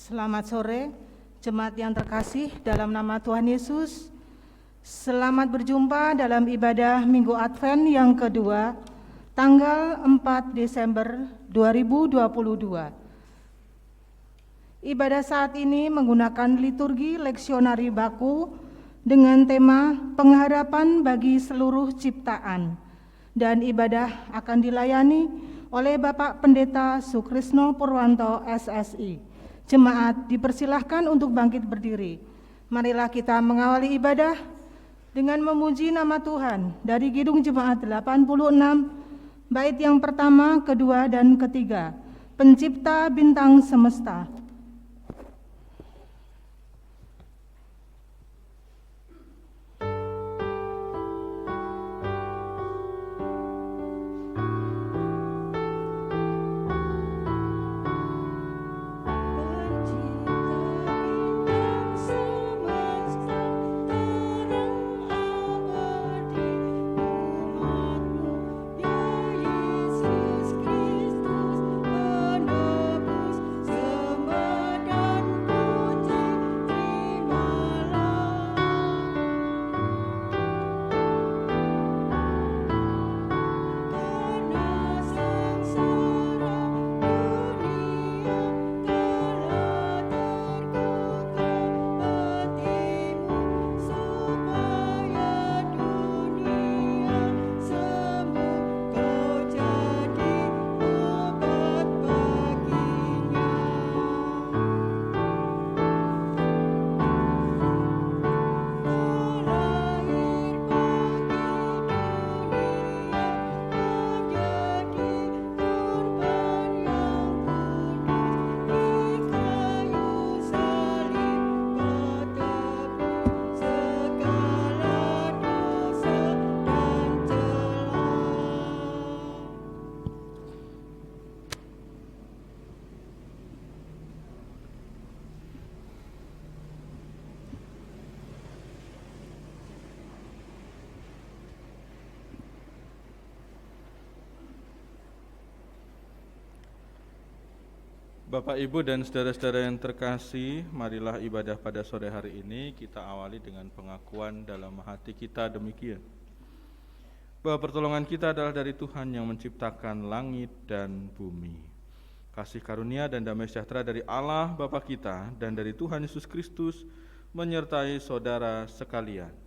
Selamat sore, jemaat yang terkasih dalam nama Tuhan Yesus. Selamat berjumpa dalam ibadah Minggu Advent yang kedua, tanggal 4 Desember 2022. Ibadah saat ini menggunakan liturgi leksionari baku dengan tema pengharapan bagi seluruh ciptaan, dan ibadah akan dilayani oleh Bapak Pendeta Sukrisno Purwanto SSI. Jemaat dipersilahkan untuk bangkit berdiri. Marilah kita mengawali ibadah dengan memuji nama Tuhan dari Kidung Jemaat 86, bait yang pertama, kedua, dan ketiga. Pencipta bintang semesta. Bapak, Ibu, dan saudara-saudara yang terkasih, marilah ibadah pada sore hari ini kita awali dengan pengakuan dalam hati kita demikian: bahwa pertolongan kita adalah dari Tuhan yang menciptakan langit dan bumi. Kasih karunia dan damai sejahtera dari Allah Bapa kita dan dari Tuhan Yesus Kristus menyertai saudara sekalian.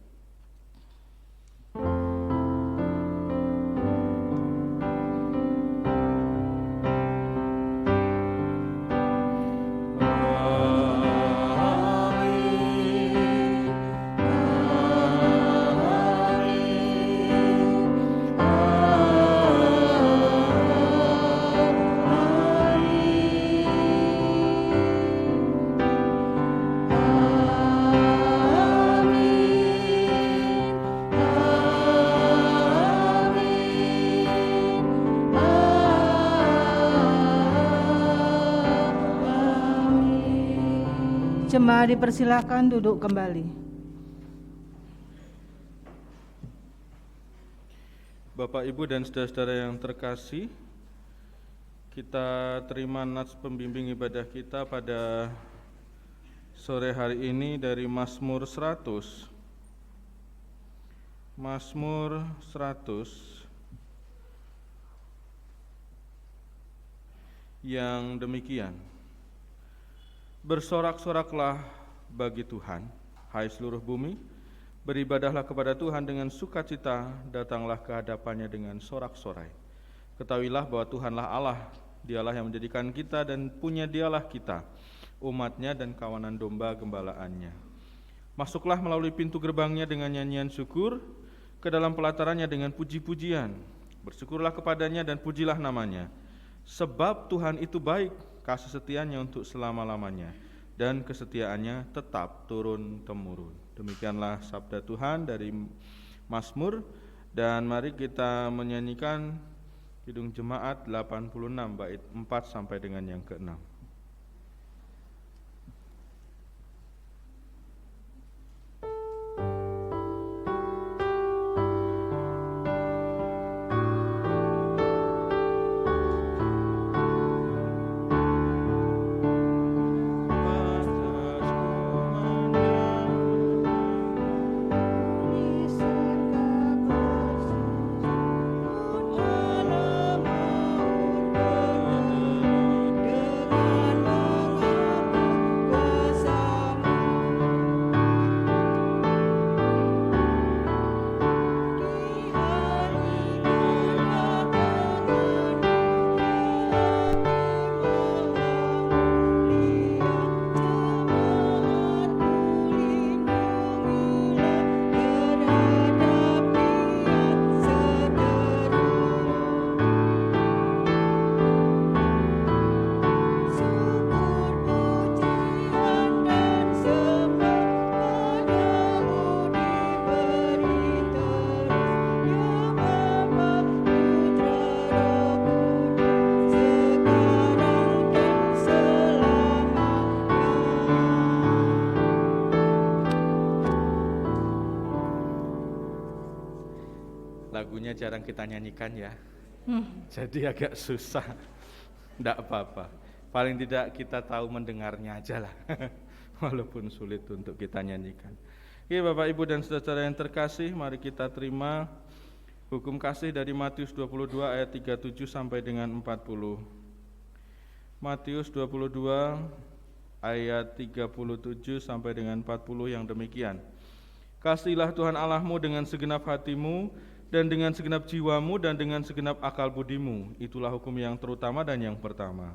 Jemaat dipersilahkan duduk kembali. Bapak, Ibu, dan saudara-saudara yang terkasih, kita terima nats pembimbing ibadah kita pada sore hari ini dari Mazmur 100. Mazmur 100 yang demikian: Bersorak-soraklah bagi Tuhan, hai seluruh bumi, beribadahlah kepada Tuhan dengan sukacita, datanglah ke hadapannya dengan sorak-sorai. Ketahuilah bahwa Tuhanlah Allah, Dialah yang menjadikan kita dan punya Dialah kita, umatnya dan kawanan domba gembalaannya. Masuklah melalui pintu gerbangnya dengan nyanyian syukur, ke dalam pelatarannya dengan puji-pujian. Bersyukurlah kepadanya dan pujilah namanya. Sebab Tuhan itu baik, kasih setianya untuk selama-lamanya, dan kesetiaannya tetap turun-temurun. Demikianlah sabda Tuhan dari Mazmur, dan mari kita menyanyikan Kidung Jemaat 86 bait 4 sampai dengan yang ke-6. lagunya jarang kita nyanyikan ya. Jadi agak susah. Enggak apa-apa. Paling tidak kita tahu mendengarnya aja lah. Walaupun sulit untuk kita nyanyikan. Oke, Bapak Ibu dan saudara yang terkasih, mari kita terima hukum kasih dari Matius 22 ayat 37 sampai dengan 40. Matius 22 ayat 37 sampai dengan 40 yang demikian. Kasihilah Tuhan Allahmu dengan segenap hatimu dan dengan segenap jiwamu dan dengan segenap akal budimu. Itulah hukum yang terutama dan yang pertama.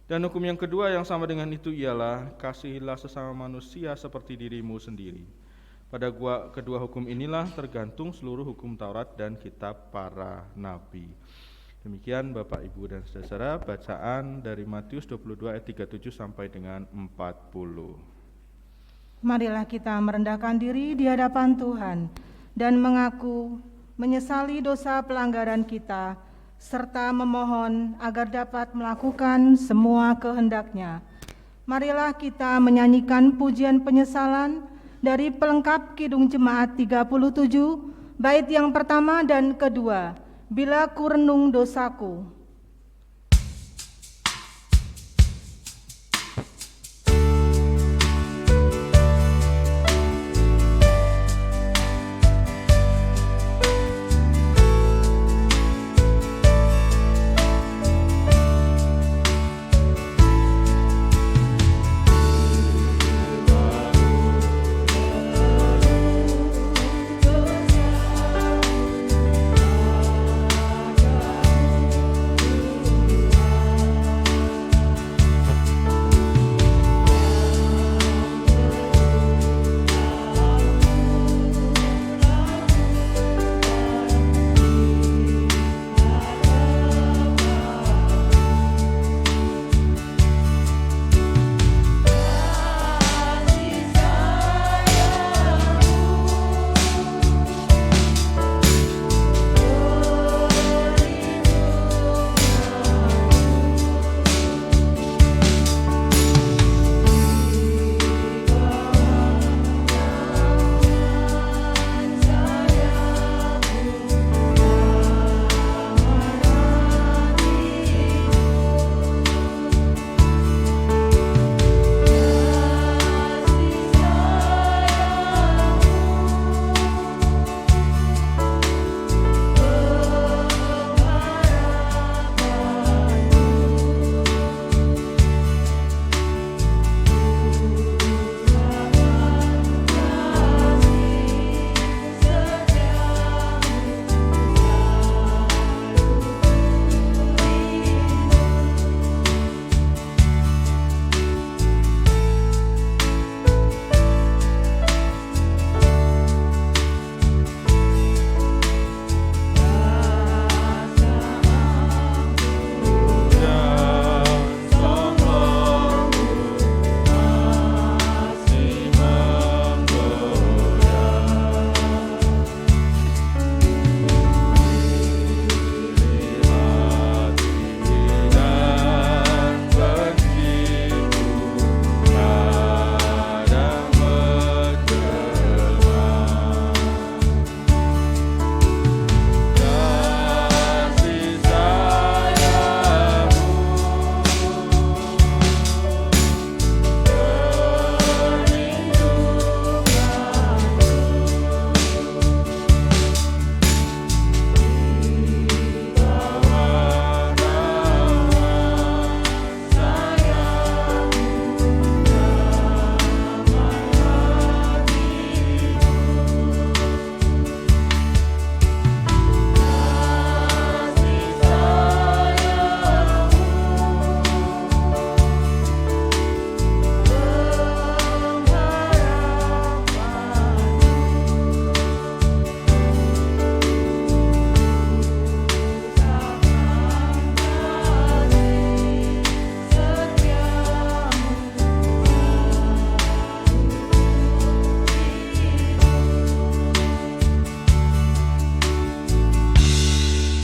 Dan hukum yang kedua yang sama dengan itu ialah kasihilah sesama manusia seperti dirimu sendiri. Pada kedua hukum inilah tergantung seluruh hukum Taurat dan kitab para nabi. Demikian Bapak Ibu dan saudara bacaan dari Matius 22 ayat 37 sampai dengan 40. Marilah kita merendahkan diri di hadapan Tuhan dan mengaku menyesali dosa pelanggaran kita, serta memohon agar dapat melakukan semua kehendak-Nya. Marilah kita menyanyikan pujian penyesalan dari pelengkap Kidung Jemaat 37, bait yang pertama dan kedua, Bila ku renung dosaku.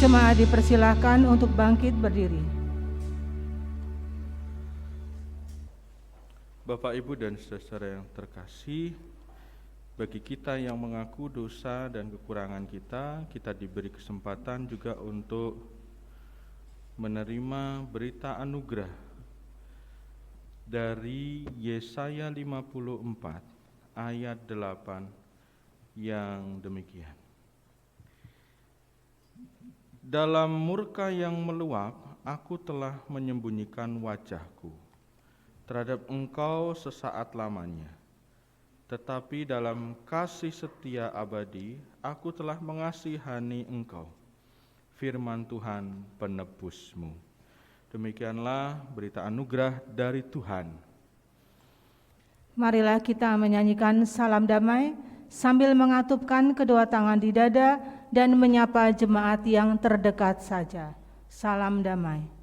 Jemaat dipersilahkan untuk bangkit berdiri. Bapak, Ibu, dan saudara yang terkasih, marilah kita Bagi kita yang mengaku dosa dan kekurangan kita diberi kesempatan juga untuk menerima berita anugerah dari Yesaya 54 ayat 8 yang demikian. Dalam murka yang meluap, aku telah menyembunyikan wajahku terhadap engkau sesaat lamanya. Tetapi dalam kasih setia abadi, aku telah mengasihani engkau, firman Tuhan penebusmu. Demikianlah berita anugerah dari Tuhan. Marilah kita menyanyikan salam damai sambil mengatupkan kedua tangan di dada dan menyapa jemaat yang terdekat saja. Salam damai.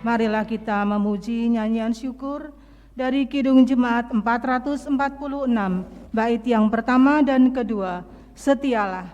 Marilah kita memuji nyanyian syukur dari Kidung Jemaat 446, bait yang pertama dan kedua, Setialah.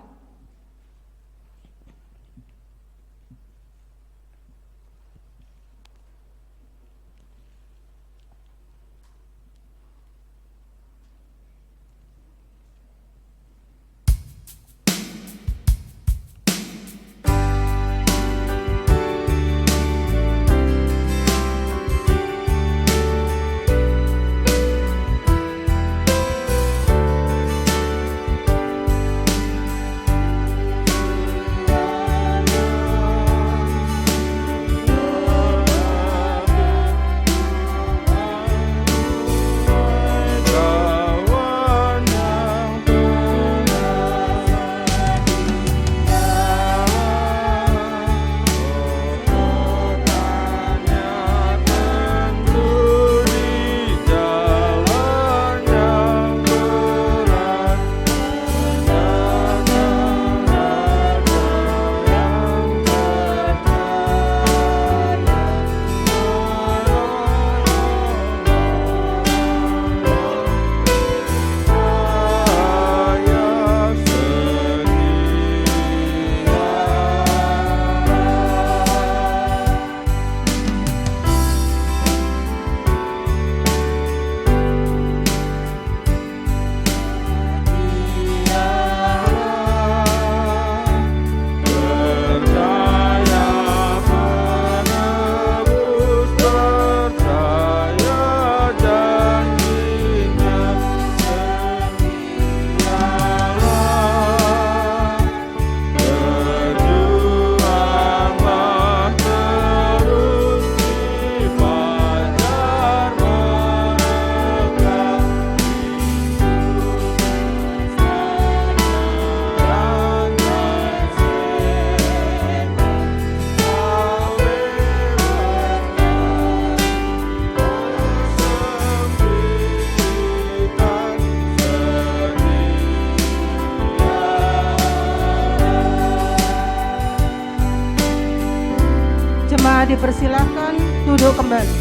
Dipersilahkan duduk kembali.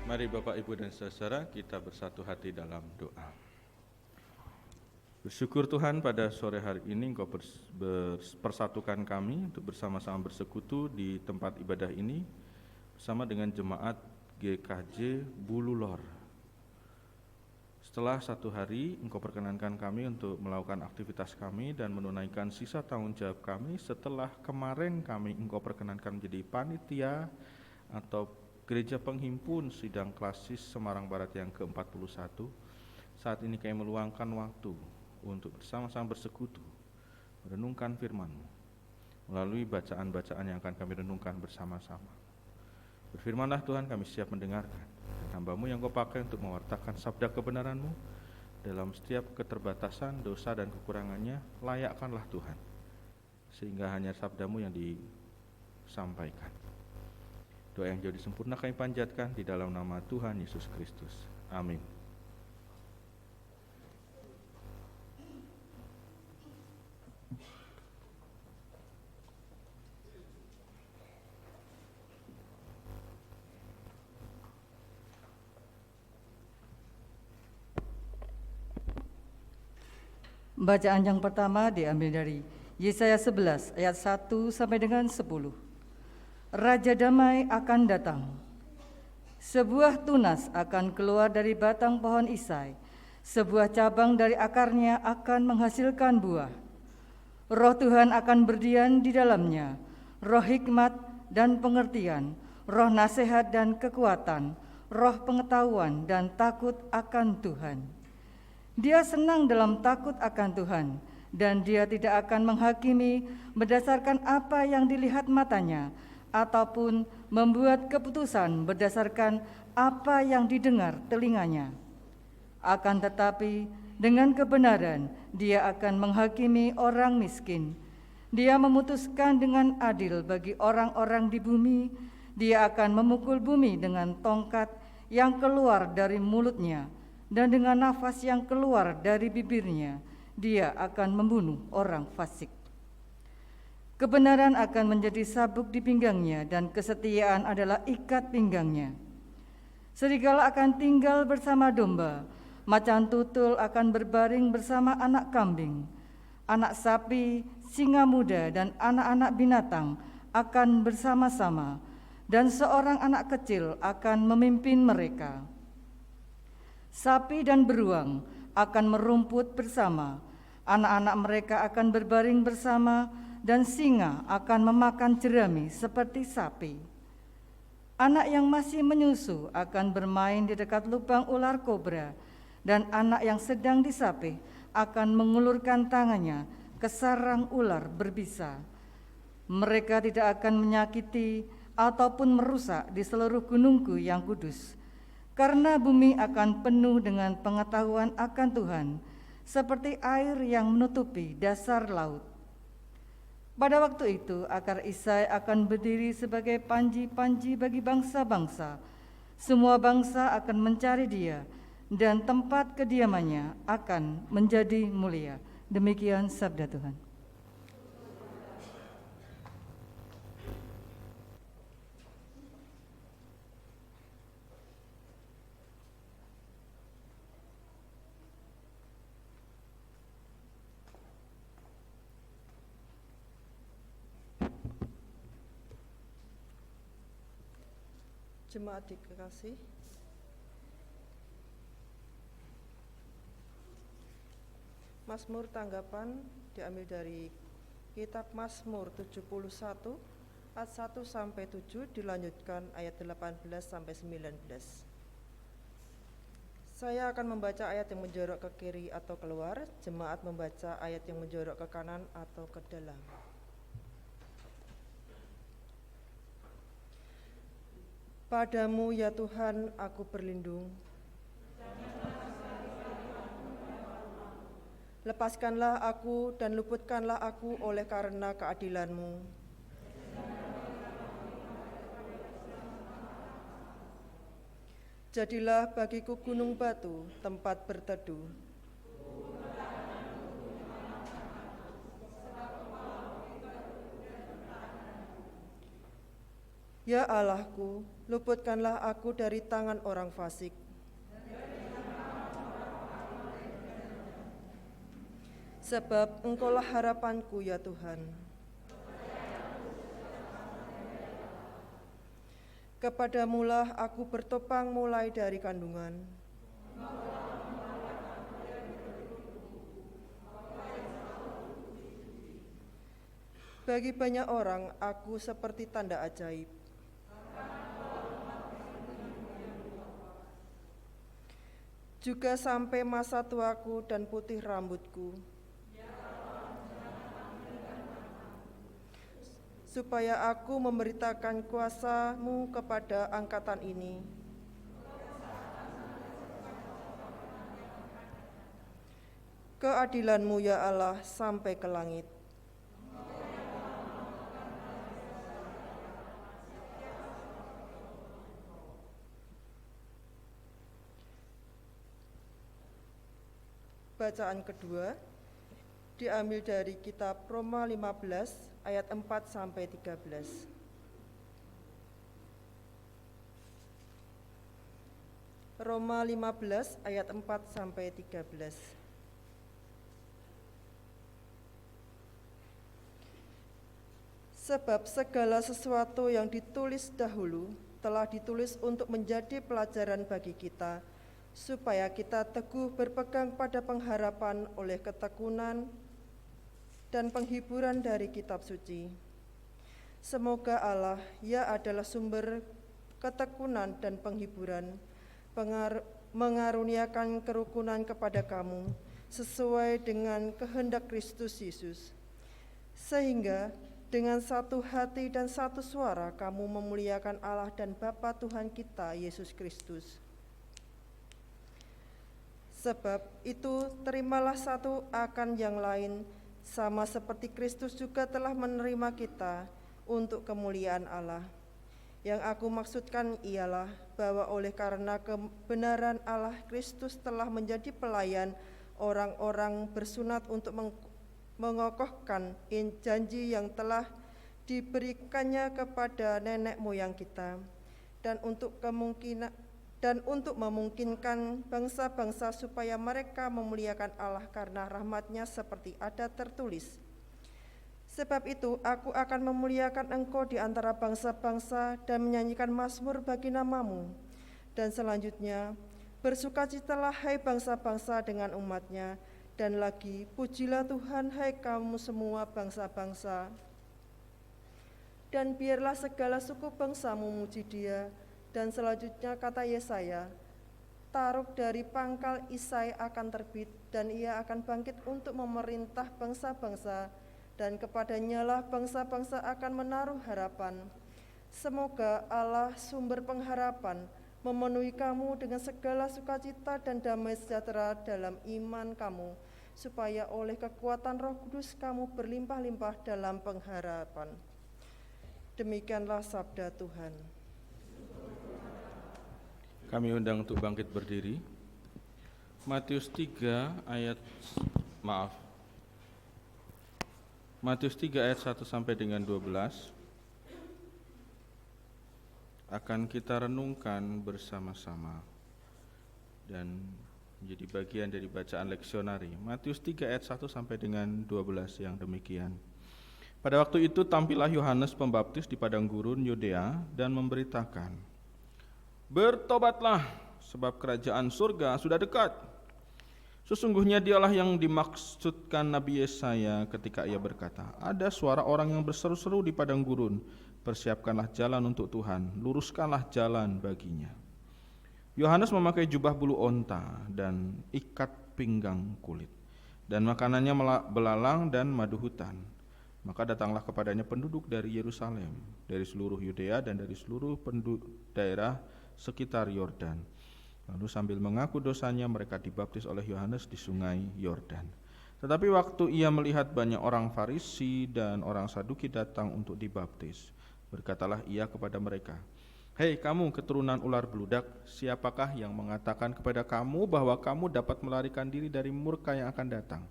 Mari Bapak, Ibu, dan saudara kita bersatu hati dalam doa. Bersyukur Tuhan pada sore hari ini Engkau persatukan kami untuk bersama-sama bersekutu di tempat ibadah ini bersama dengan jemaat GKJ Bululor. Setelah satu hari, Engkau perkenankan kami untuk melakukan aktivitas kami dan menunaikan sisa tanggung jawab kami. Setelah kemarin kami Engkau perkenankan menjadi panitia atau gereja penghimpun sidang klasis Semarang Barat yang ke-41. Saat ini kami meluangkan waktu untuk bersama-sama bersekutu, merenungkan firman-Mu melalui bacaan-bacaan yang akan kami renungkan bersama-sama. Berfirmanlah Tuhan, kami siap mendengarkan. Dan hamba-Mu yang Kau pakai untuk mewartakan sabda kebenaran-Mu dalam setiap keterbatasan, dosa dan kekurangannya, layakkanlah Tuhan, sehingga hanya sabda-Mu yang disampaikan. Doa yang jauh disempurna kami panjatkan di dalam nama Tuhan Yesus Kristus. Amin. Bacaan yang pertama diambil dari Yesaya 11 ayat 1 sampai dengan 10. Raja damai akan datang. Sebuah tunas akan keluar dari batang pohon Isai, sebuah cabang dari akarnya akan menghasilkan buah. Roh Tuhan akan berdiam di dalamnya, roh hikmat dan pengertian, roh nasihat dan kekuatan, roh pengetahuan dan takut akan Tuhan. Dia senang dalam takut akan Tuhan, dan dia tidak akan menghakimi berdasarkan apa yang dilihat matanya, ataupun membuat keputusan berdasarkan apa yang didengar telinganya. Akan tetapi, dengan kebenaran dia akan menghakimi orang miskin. Dia memutuskan dengan adil bagi orang-orang di bumi. Dia akan memukul bumi dengan tongkat yang keluar dari mulutnya, dan dengan nafas yang keluar dari bibirnya, dia akan membunuh orang fasik. Kebenaran akan menjadi sabuk di pinggangnya, dan kesetiaan adalah ikat pinggangnya. Serigala akan tinggal bersama domba, macan tutul akan berbaring bersama anak kambing. Anak sapi, singa muda, dan anak-anak binatang akan bersama-sama, dan seorang anak kecil akan memimpin mereka. Sapi dan beruang akan merumput bersama, anak-anak mereka akan berbaring bersama, dan singa akan memakan jerami seperti sapi. Anak yang masih menyusu akan bermain di dekat lubang ular kobra, dan anak yang sedang disapih akan mengulurkan tangannya ke sarang ular berbisa. Mereka tidak akan menyakiti ataupun merusak di seluruh gunungku yang kudus, karena bumi akan penuh dengan pengetahuan akan Tuhan, seperti air yang menutupi dasar laut. Pada waktu itu, akar Isai akan berdiri sebagai panji-panji bagi bangsa-bangsa. Semua bangsa akan mencari dia, dan tempat kediamannya akan menjadi mulia. Demikian sabda Tuhan. Jemaat dikasih, Mazmur tanggapan diambil dari kitab Mazmur 71 ayat 1 sampai 7, dilanjutkan ayat 18 sampai 19. Saya akan membaca ayat yang menjorok ke kiri atau keluar, jemaat membaca ayat yang menjorok ke kanan atau ke dalam. Padamu ya Tuhan aku berlindung. Lepaskanlah aku dan luputkanlah aku oleh karena keadilan-Mu. Jadilah bagiku gunung batu, tempat berteduh. Ya Allahku, luputkanlah aku dari tangan orang fasik. Sebab Engkaulah harapanku ya Tuhan. Kepadamulah aku bertopang mulai dari kandungan. Bagi banyak orang aku seperti tanda ajaib. juga sampai masa tuaku dan putih rambutku, supaya aku memberitakan kuasa-Mu kepada angkatan ini. Keadilan-Mu ya Allah sampai ke langit. Bacaan kedua diambil dari kitab Roma 15 ayat 4 sampai 13. Roma 15 ayat 4 sampai 13. Sebab segala sesuatu yang ditulis dahulu telah ditulis untuk menjadi pelajaran bagi kita, supaya kita teguh berpegang pada pengharapan oleh ketekunan dan penghiburan dari kitab suci. Semoga Allah, ya adalah sumber ketekunan dan penghiburan, mengaruniakan kerukunan kepada kamu sesuai dengan kehendak Kristus Yesus, sehingga dengan satu hati dan satu suara kamu memuliakan Allah dan Bapa Tuhan kita Yesus Kristus. Sebab itu terimalah satu akan yang lain, sama seperti Kristus juga telah menerima kita untuk kemuliaan Allah. Yang aku maksudkan ialah bahwa oleh karena kebenaran Allah, Kristus telah menjadi pelayan orang-orang bersunat untuk mengokohkan janji yang telah diberikannya kepada nenek moyang kita, dan untuk memungkinkan bangsa-bangsa supaya mereka memuliakan Allah karena rahmat-Nya, seperti ada tertulis. Sebab itu aku akan memuliakan engkau di antara bangsa-bangsa dan menyanyikan mazmur bagi nama-Mu. Dan selanjutnya, bersukacitalah hai bangsa-bangsa dengan umat-Nya, dan lagi pujilah Tuhan hai kamu semua bangsa-bangsa. Dan biarlah segala suku bangsa memuji Dia. Dan selanjutnya kata Yesaya, Taruk dari pangkal Isai akan terbit, dan ia akan bangkit untuk memerintah bangsa-bangsa, dan kepadanya lah bangsa-bangsa akan menaruh harapan. Semoga Allah sumber pengharapan memenuhi kamu dengan segala sukacita dan damai sejahtera dalam iman kamu, supaya oleh kekuatan Roh Kudus kamu berlimpah-limpah dalam pengharapan. Demikianlah sabda Tuhan. Kami undang untuk bangkit berdiri. Matius 3 ayat 1 sampai dengan 12 akan kita renungkan bersama-sama dan menjadi bagian dari bacaan leksionari. Matius 3 ayat 1 sampai dengan 12 yang demikian. Pada waktu itu tampillah Yohanes Pembaptis di padang gurun Yudea dan memberitakan, "Bertobatlah, sebab kerajaan surga sudah dekat." Sesungguhnya dialah yang dimaksudkan Nabi Yesaya ketika ia berkata, "Ada suara orang yang berseru-seru di padang gurun, persiapkanlah jalan untuk Tuhan, luruskanlah jalan baginya." Yohanes memakai jubah bulu onta dan ikat pinggang kulit, dan makanannya belalang dan madu hutan. Maka datanglah kepadanya penduduk dari Yerusalem, dari seluruh Yudea dan dari seluruh daerah sekitar Yordan. Lalu sambil mengaku dosanya mereka dibaptis oleh Yohanes di sungai Yordan. Tetapi waktu ia melihat banyak orang Farisi dan orang Saduki datang untuk dibaptis, berkatalah ia kepada mereka, "Hei kamu keturunan ular beludak, siapakah yang mengatakan kepada kamu bahwa kamu dapat melarikan diri dari murka yang akan datang?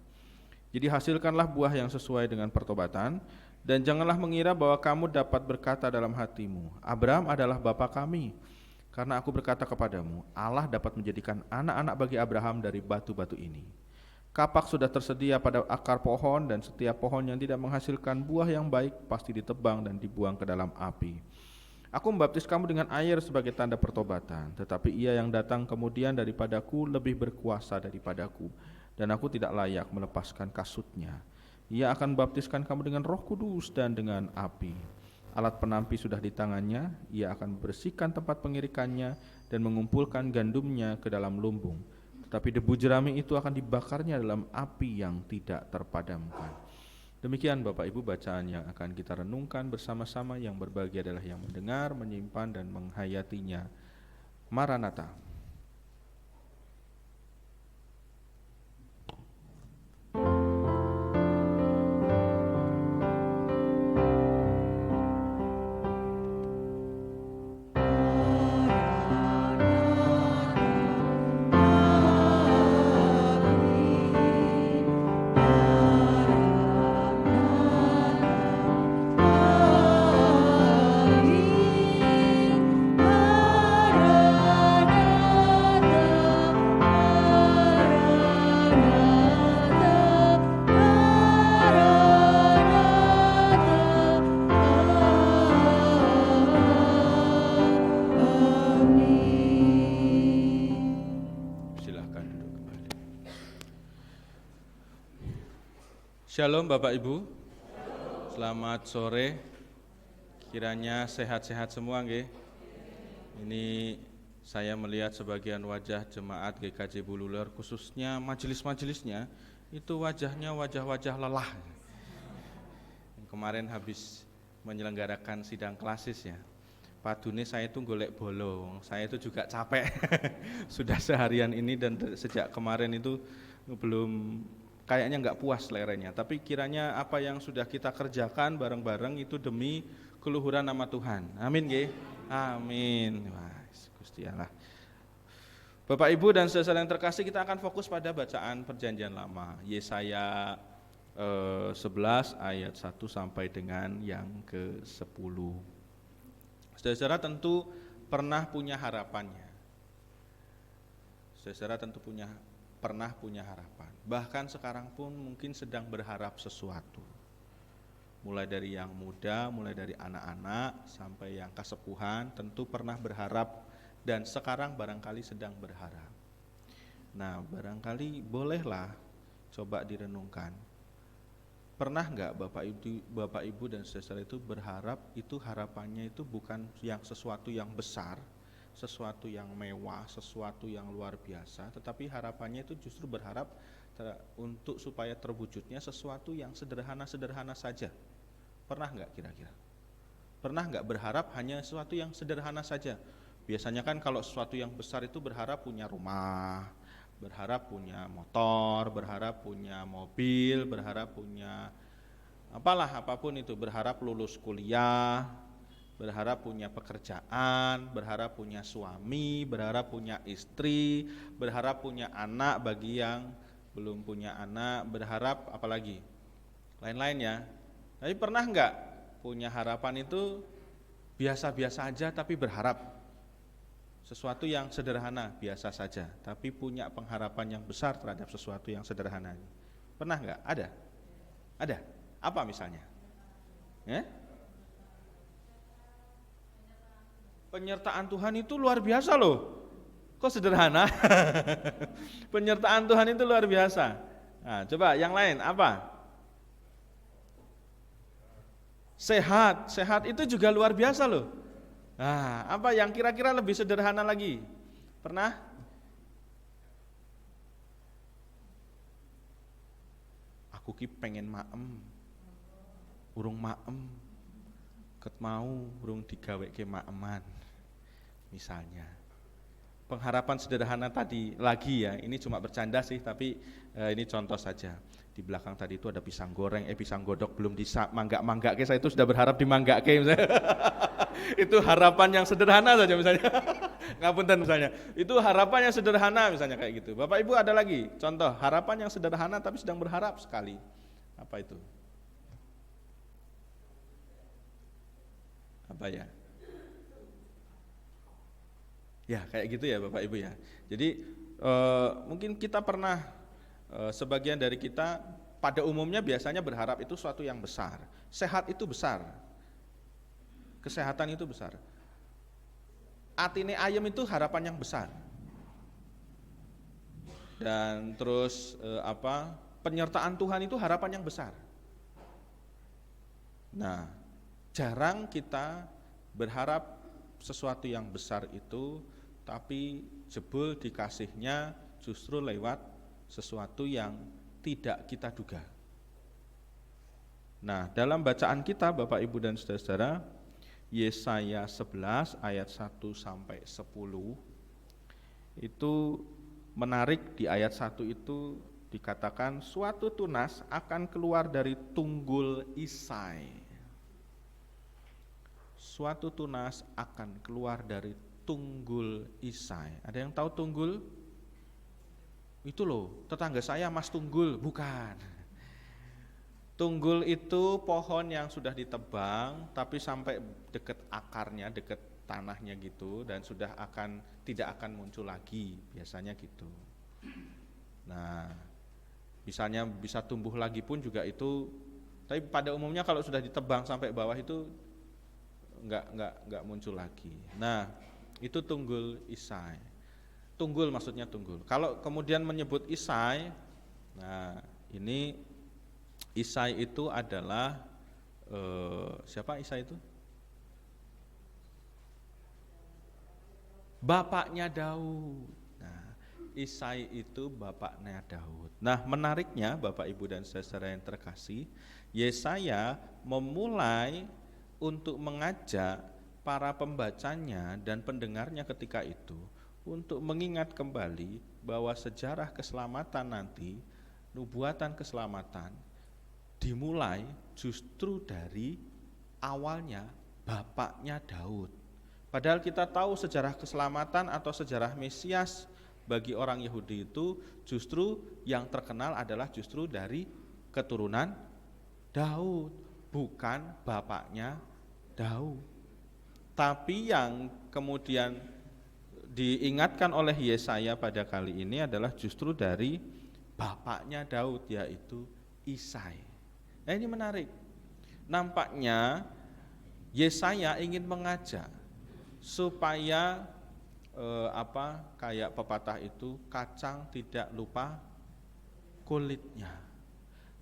Jadi hasilkanlah buah yang sesuai dengan pertobatan, dan janganlah mengira bahwa kamu dapat berkata dalam hatimu, Abraham adalah bapa kami. Karena aku berkata kepadamu, Allah dapat menjadikan anak-anak bagi Abraham dari batu-batu ini. Kapak sudah tersedia pada akar pohon, dan setiap pohon yang tidak menghasilkan buah yang baik pasti ditebang dan dibuang ke dalam api. Aku membaptis kamu dengan air sebagai tanda pertobatan, tetapi ia yang datang kemudian daripadaku lebih berkuasa daripadaku, dan aku tidak layak melepaskan kasutnya. Ia akan membaptiskan kamu dengan Roh Kudus dan dengan api. Alat penampi sudah di tangannya, ia akan membersihkan tempat pengirikannya dan mengumpulkan gandumnya ke dalam lumbung. tetapi debu jerami itu akan dibakarnya dalam api yang tidak terpadamkan. Demikian Bapak Ibu bacaan yang akan kita renungkan bersama-sama. Yang berbahagia adalah yang mendengar, menyimpan dan menghayatinya. Maranatha. Shalom Bapak Ibu, selamat sore, kiranya sehat-sehat semua nggih. Ini saya melihat sebagian wajah jemaat GKJ Bululer, khususnya majelis-majelisnya, itu wajahnya wajah-wajah lelah. Kemarin habis menyelenggarakan sidang klasis ya, padune saya itu golek bolong, saya itu juga capek, sudah seharian ini dan sejak kemarin itu belum, kayaknya nggak puas lerenya, tapi kiranya apa yang sudah kita kerjakan bareng-bareng itu demi keluhuran nama Tuhan. Amin nggih? Amin. Wah, Gusti Allah. Bapak Ibu dan saudara yang terkasih, kita akan fokus pada bacaan Perjanjian Lama, Yesaya 11 ayat 1 sampai dengan yang ke-10. Saudara tentu pernah punya harapannya. Saudara tentu pernah punya harapan. Bahkan sekarang pun mungkin sedang berharap sesuatu. Mulai dari yang muda, mulai dari anak-anak sampai yang kesepuhan tentu pernah berharap dan sekarang barangkali sedang berharap. Nah, barangkali bolehlah coba direnungkan. Pernah enggak Bapak Ibu dan saudara itu berharap itu harapannya itu bukan yang sesuatu yang besar, sesuatu yang mewah, sesuatu yang luar biasa, tetapi harapannya itu justru berharap untuk supaya terwujudnya sesuatu yang sederhana-sederhana saja. Pernah enggak kira-kira? Pernah enggak berharap hanya sesuatu yang sederhana saja? Biasanya kan kalau sesuatu yang besar itu berharap punya rumah, berharap punya motor, berharap punya mobil, berharap punya apapun itu, berharap lulus kuliah, berharap punya pekerjaan, berharap punya suami, berharap punya istri, berharap punya anak bagi yang belum punya anak, berharap apalagi lain-lain ya. Tapi pernah enggak punya harapan itu biasa-biasa aja tapi berharap sesuatu yang sederhana, biasa saja, tapi punya pengharapan yang besar terhadap sesuatu yang sederhana. Pernah enggak? Ada? Ada? Apa misalnya? Ya? Penyertaan Tuhan itu luar biasa loh. Kok sederhana? Penyertaan Tuhan itu luar biasa. Nah, coba yang lain apa? Sehat itu juga luar biasa loh. Nah, apa yang kira-kira lebih sederhana lagi? Pernah? Aku ki pengen maem, urung maem, ket mau urung digaweke maeman, misalnya. Pengharapan sederhana tadi lagi ya, ini cuma bercanda sih, tapi ini contoh saja. Di belakang tadi itu ada pisang goreng, pisang godok belum dimanggak-manggake, saya itu sudah berharap dimanggake misalnya. Itu harapan yang sederhana saja misalnya. Ngapunten misalnya. Itu harapan yang sederhana misalnya kayak gitu. Bapak Ibu ada lagi contoh harapan yang sederhana tapi sedang berharap sekali. Apa itu? Apa ya? Ya kayak gitu ya Bapak Ibu ya. Jadi mungkin kita pernah, sebagian dari kita pada umumnya biasanya berharap itu suatu yang besar. Sehat itu besar, kesehatan itu besar. Atine ayem itu harapan yang besar. Dan terus penyertaan Tuhan itu harapan yang besar. Nah, jarang kita berharap sesuatu yang besar itu, tapi jebul dikasihnya justru lewat sesuatu yang tidak kita duga. Nah, dalam bacaan kita Bapak Ibu dan Saudara-saudara, Yesaya 11 ayat 1 sampai 10 itu menarik. Di ayat 1 itu dikatakan suatu tunas akan keluar dari tunggul Isai. Suatu tunas akan keluar dari tunggul Isai. Ada yang tahu tunggul? Itu loh, tetangga saya Mas Tunggul, bukan. Tunggul itu pohon yang sudah ditebang tapi sampai dekat akarnya, dekat tanahnya gitu, dan sudah tidak akan muncul lagi, biasanya gitu. Nah, misalnya bisa tumbuh lagi pun juga itu, tapi pada umumnya kalau sudah ditebang sampai bawah itu enggak muncul lagi. Nah, itu tunggul Isai. Tunggul maksudnya tunggul. Kalau kemudian menyebut Isai, nah ini Isai itu adalah siapa Isai itu? Bapaknya Daud. Nah, Isai itu bapaknya Daud. Nah, menariknya Bapak Ibu dan saudara yang terkasih, Yesaya memulai untuk mengajak para pembacanya dan pendengarnya ketika itu untuk mengingat kembali bahwa sejarah keselamatan nanti, nubuatan keselamatan dimulai justru dari awalnya bapaknya Daud. Padahal kita tahu sejarah keselamatan atau sejarah Mesias bagi orang Yahudi itu justru yang terkenal adalah justru dari keturunan Daud, bukan bapaknya Daud. Tapi yang kemudian diingatkan oleh Yesaya pada kali ini adalah justru dari bapaknya Daud, yaitu Isai. Nah, ini menarik. Nampaknya Yesaya ingin mengajak supaya kayak pepatah itu, kacang tidak lupa kulitnya.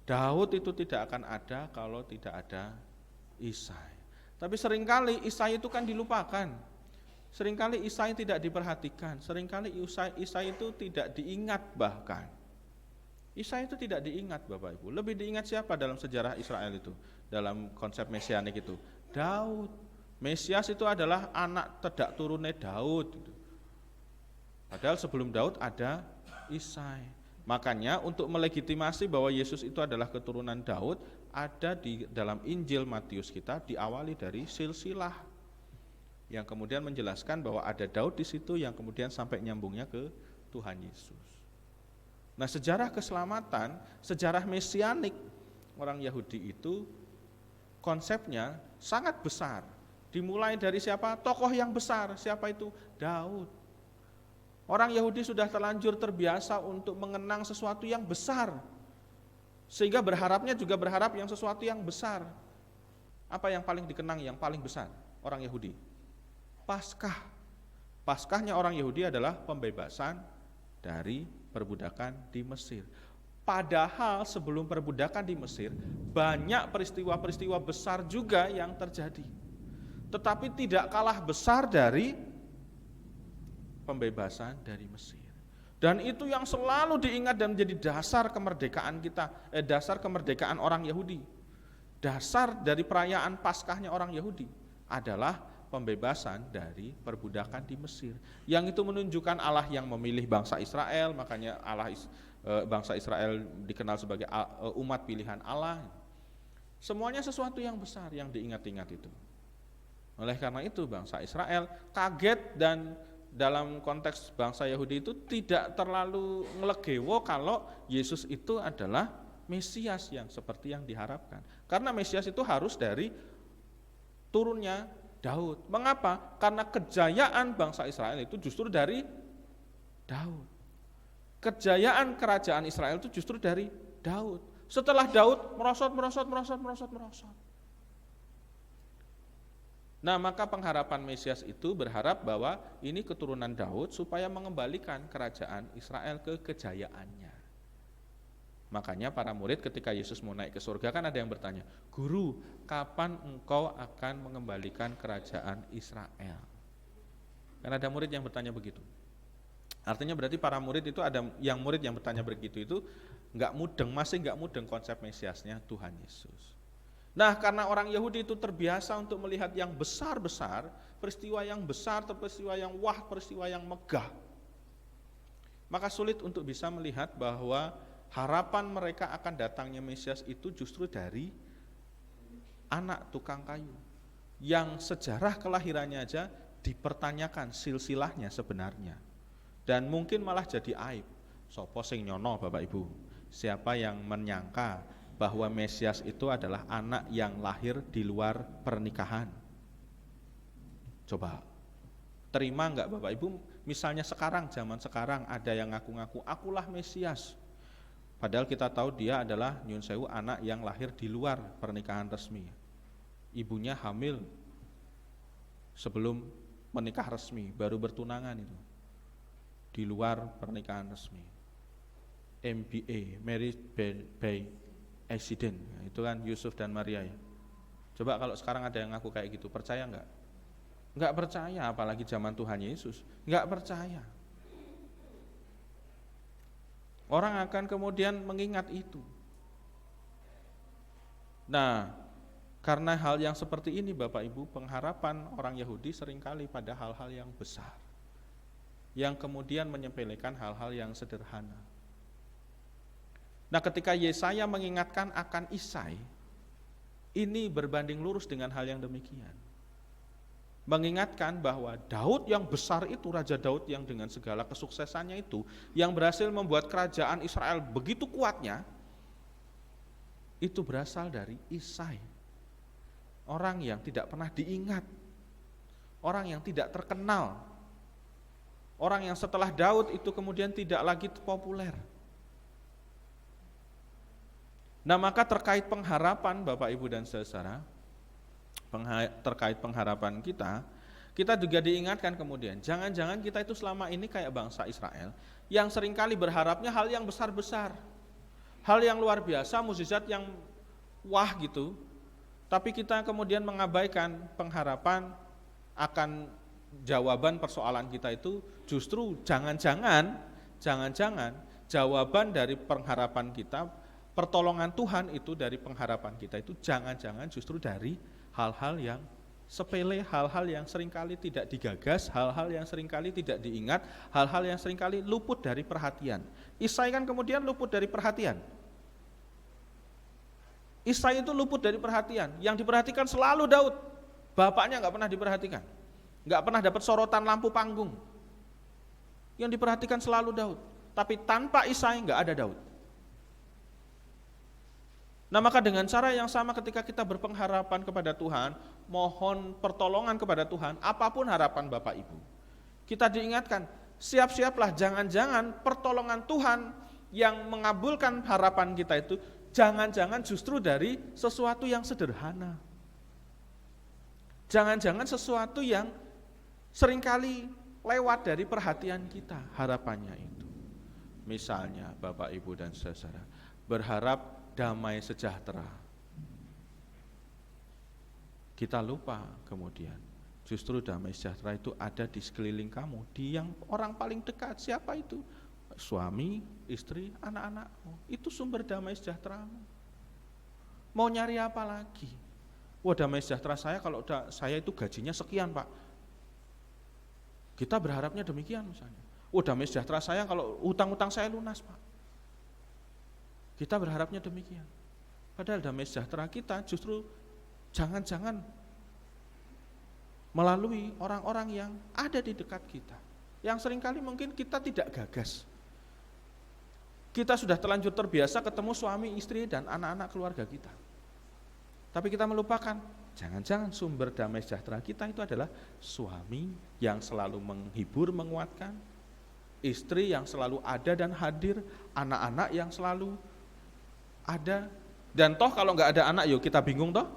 Daud itu tidak akan ada kalau tidak ada Isai. Tapi seringkali Isai itu kan dilupakan. Seringkali Isai tidak diperhatikan. Seringkali Isai itu tidak diingat bahkan. Isai itu tidak diingat Bapak Ibu. Lebih diingat siapa dalam sejarah Israel itu? Dalam konsep mesianik itu? Daud. Mesias itu adalah anak tidak turunnya Daud. Padahal sebelum Daud ada Isai. Makanya untuk melegitimasi bahwa Yesus itu adalah keturunan Daud, ada di dalam Injil Matius kita diawali dari silsilah yang kemudian menjelaskan bahwa ada Daud di situ yang kemudian sampai nyambungnya ke Tuhan Yesus. Nah, sejarah keselamatan, sejarah mesianik orang Yahudi itu konsepnya sangat besar. Dimulai dari siapa? Tokoh yang besar. Siapa itu? Daud. Orang Yahudi sudah terlanjur terbiasa untuk mengenang sesuatu yang besar, sehingga berharapnya juga berharap yang sesuatu yang besar. Apa yang paling dikenang yang paling besar orang Yahudi? Paskah. Paskahnya orang Yahudi adalah pembebasan dari perbudakan di Mesir. Padahal sebelum perbudakan di Mesir, banyak peristiwa-peristiwa besar juga yang terjadi. Tetapi tidak kalah besar dari pembebasan dari Mesir. Dan itu yang selalu diingat dan menjadi dasar kemerdekaan kita, dasar kemerdekaan orang Yahudi. Dasar dari perayaan Paskahnya orang Yahudi adalah pembebasan dari perbudakan di Mesir. Yang itu menunjukkan Allah yang memilih bangsa Israel, makanya bangsa Israel dikenal sebagai umat pilihan Allah. Semuanya sesuatu yang besar yang diingat-ingat itu. Oleh karena itu bangsa Israel kaget, dan dalam konteks bangsa Yahudi itu tidak terlalu ngelegewo kalau Yesus itu adalah Mesias yang seperti yang diharapkan. Karena Mesias itu harus dari turunnya Daud. Mengapa? Karena kejayaan bangsa Israel itu justru dari Daud. Kejayaan kerajaan Israel itu justru dari Daud. Setelah Daud merosot. Nah, maka pengharapan Mesias itu berharap bahwa ini keturunan Daud supaya mengembalikan kerajaan Israel ke kejayaannya. Makanya para murid ketika Yesus mau naik ke surga kan ada yang bertanya, "Guru, kapan engkau akan mengembalikan kerajaan Israel?" Kan ada murid yang bertanya begitu. Artinya berarti para murid itu ada yang murid yang bertanya begitu itu masih nggak mudeng konsep Mesiasnya Tuhan Yesus. Nah, karena orang Yahudi itu terbiasa untuk melihat yang besar-besar, peristiwa yang besar, peristiwa yang wah, peristiwa yang megah, maka sulit untuk bisa melihat bahwa harapan mereka akan datangnya Mesias itu justru dari anak tukang kayu, yang sejarah kelahirannya aja dipertanyakan silsilahnya sebenarnya. Dan mungkin malah jadi aib. Sopo sing nyono Bapak Ibu? Siapa yang menyangka bahwa Mesias itu adalah anak yang lahir di luar pernikahan? Coba terima enggak Bapak Ibu? Misalnya sekarang, zaman sekarang ada yang ngaku-ngaku akulah Mesias. Padahal kita tahu dia adalah nyun sewu anak yang lahir di luar pernikahan resmi. Ibunya hamil sebelum menikah resmi, baru bertunangan itu. Di luar pernikahan resmi. MBA, Marriage by Accident, itu kan Yusuf dan Maria ya. Coba kalau sekarang ada yang ngaku kayak gitu, percaya enggak? Enggak percaya, apalagi zaman Tuhan Yesus, enggak percaya. Orang akan kemudian mengingat itu. Nah, karena hal yang seperti ini Bapak Ibu, pengharapan orang Yahudi seringkali pada hal-hal yang besar, yang kemudian menyepelekan hal-hal yang sederhana. Nah, ketika Yesaya mengingatkan akan Isai, ini berbanding lurus dengan hal yang demikian. Mengingatkan bahwa Daud yang besar itu, Raja Daud yang dengan segala kesuksesannya itu, yang berhasil membuat kerajaan Israel begitu kuatnya, itu berasal dari Isai. Orang yang tidak pernah diingat, orang yang tidak terkenal, orang yang setelah Daud itu kemudian tidak lagi populer. Nah, maka terkait pengharapan Bapak Ibu dan saudara, terkait pengharapan kita juga diingatkan kemudian, jangan-jangan kita itu selama ini kayak bangsa Israel yang seringkali berharapnya hal yang besar-besar, hal yang luar biasa, mukjizat yang wah gitu, tapi kita kemudian mengabaikan pengharapan akan jawaban persoalan kita itu. Justru jangan-jangan jawaban dari pengharapan kita, pertolongan Tuhan itu dari pengharapan kita itu jangan-jangan justru dari hal-hal yang sepele, hal-hal yang seringkali tidak digagas, hal-hal yang seringkali tidak diingat, hal-hal yang seringkali luput dari perhatian. Isai kan kemudian luput dari perhatian. Isai itu luput dari perhatian, yang diperhatikan selalu Daud, bapaknya nggak pernah diperhatikan, nggak pernah dapat sorotan lampu panggung. Yang diperhatikan selalu Daud, tapi tanpa Isai nggak ada Daud. Nah, maka dengan cara yang sama ketika kita berpengharapan kepada Tuhan, mohon pertolongan kepada Tuhan, apapun harapan Bapak Ibu, kita diingatkan, siap-siaplah, jangan-jangan pertolongan Tuhan yang mengabulkan harapan kita itu, jangan-jangan justru dari sesuatu yang sederhana. Jangan-jangan sesuatu yang seringkali lewat dari perhatian kita, harapannya itu. Misalnya Bapak Ibu dan saudara, berharap damai sejahtera. Kita lupa kemudian, justru damai sejahtera itu ada di sekeliling kamu, di yang orang paling dekat. Siapa itu? Suami, istri, anak-anakmu. Itu sumber damai sejahteramu. Mau nyari apa lagi? Wah, damai sejahtera saya kalau saya itu gajinya sekian Pak. Kita berharapnya demikian misalnya. Oh, damai sejahtera saya kalau utang-utang saya lunas Pak. Kita berharapnya demikian. Padahal damai sejahtera kita justru jangan-jangan melalui orang-orang yang ada di dekat kita, yang seringkali mungkin kita tidak gagas. Kita sudah terlanjur terbiasa ketemu suami, istri, dan anak-anak keluarga kita. Tapi kita melupakan, jangan-jangan sumber damai sejahtera kita itu adalah suami yang selalu menghibur, menguatkan, istri yang selalu ada dan hadir, anak-anak yang selalu ada. Dan toh kalau nggak ada anak, yuk kita bingung toh.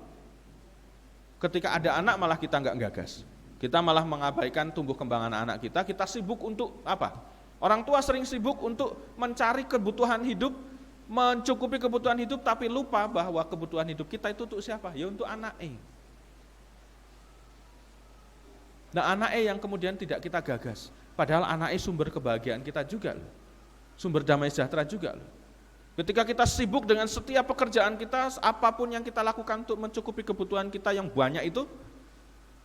Ketika ada anak malah kita nggak gagas, kita malah mengabaikan tumbuh kembang anak-anak kita. Kita sibuk untuk apa? Orang tua sering sibuk untuk mencari kebutuhan hidup, mencukupi kebutuhan hidup, tapi lupa bahwa kebutuhan hidup kita itu untuk siapa? Ya untuk anak-e. Nah, anak-e yang kemudian tidak kita gagas, Padahal anaknya sumber kebahagiaan kita juga loh. Sumber damai sejahtera juga loh. Ketika kita sibuk dengan setiap pekerjaan kita, apapun yang kita lakukan untuk mencukupi kebutuhan kita yang banyak itu,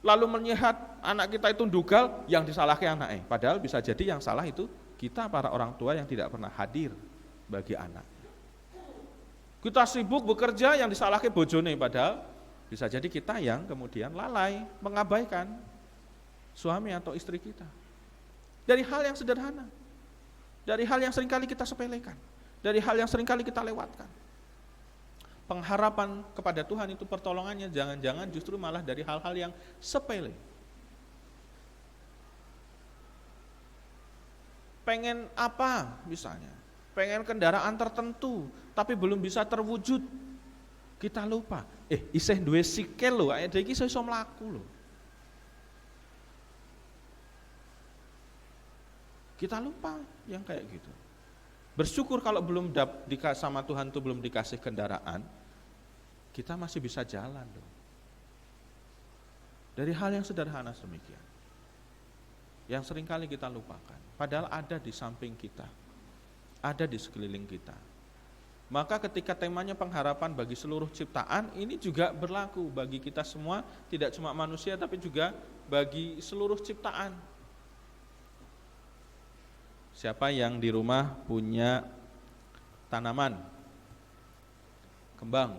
lalu melihat anak kita itu dugal, yang disalahkan anaknya. Padahal bisa jadi yang salah itu kita para orang tua yang tidak pernah hadir bagi anak. Kita sibuk bekerja, yang disalahkan bojone, padahal bisa jadi kita yang kemudian lalai, mengabaikan suami atau istri kita. Dari hal yang sederhana, dari hal yang seringkali kita sepelekan, dari hal yang seringkali kita lewatkan. Pengharapan kepada Tuhan itu pertolongannya jangan-jangan justru malah dari hal-hal yang sepele. Pengen apa misalnya? Pengen kendaraan tertentu, tapi belum bisa terwujud. Kita lupa, isih duwe sikil lho, awake dhewe iki iso mlaku lho. Kita lupa yang kayak gitu. Bersyukur kalau belum sama Tuhan itu belum dikasih kendaraan, kita masih bisa jalan loh. Dari hal yang sederhana demikian, yang seringkali kita lupakan, padahal ada di samping kita, ada di sekeliling kita. Maka ketika temanya pengharapan bagi seluruh ciptaan, ini juga berlaku bagi kita semua, tidak cuma manusia tapi juga bagi seluruh ciptaan. Siapa yang di rumah punya tanaman kembang?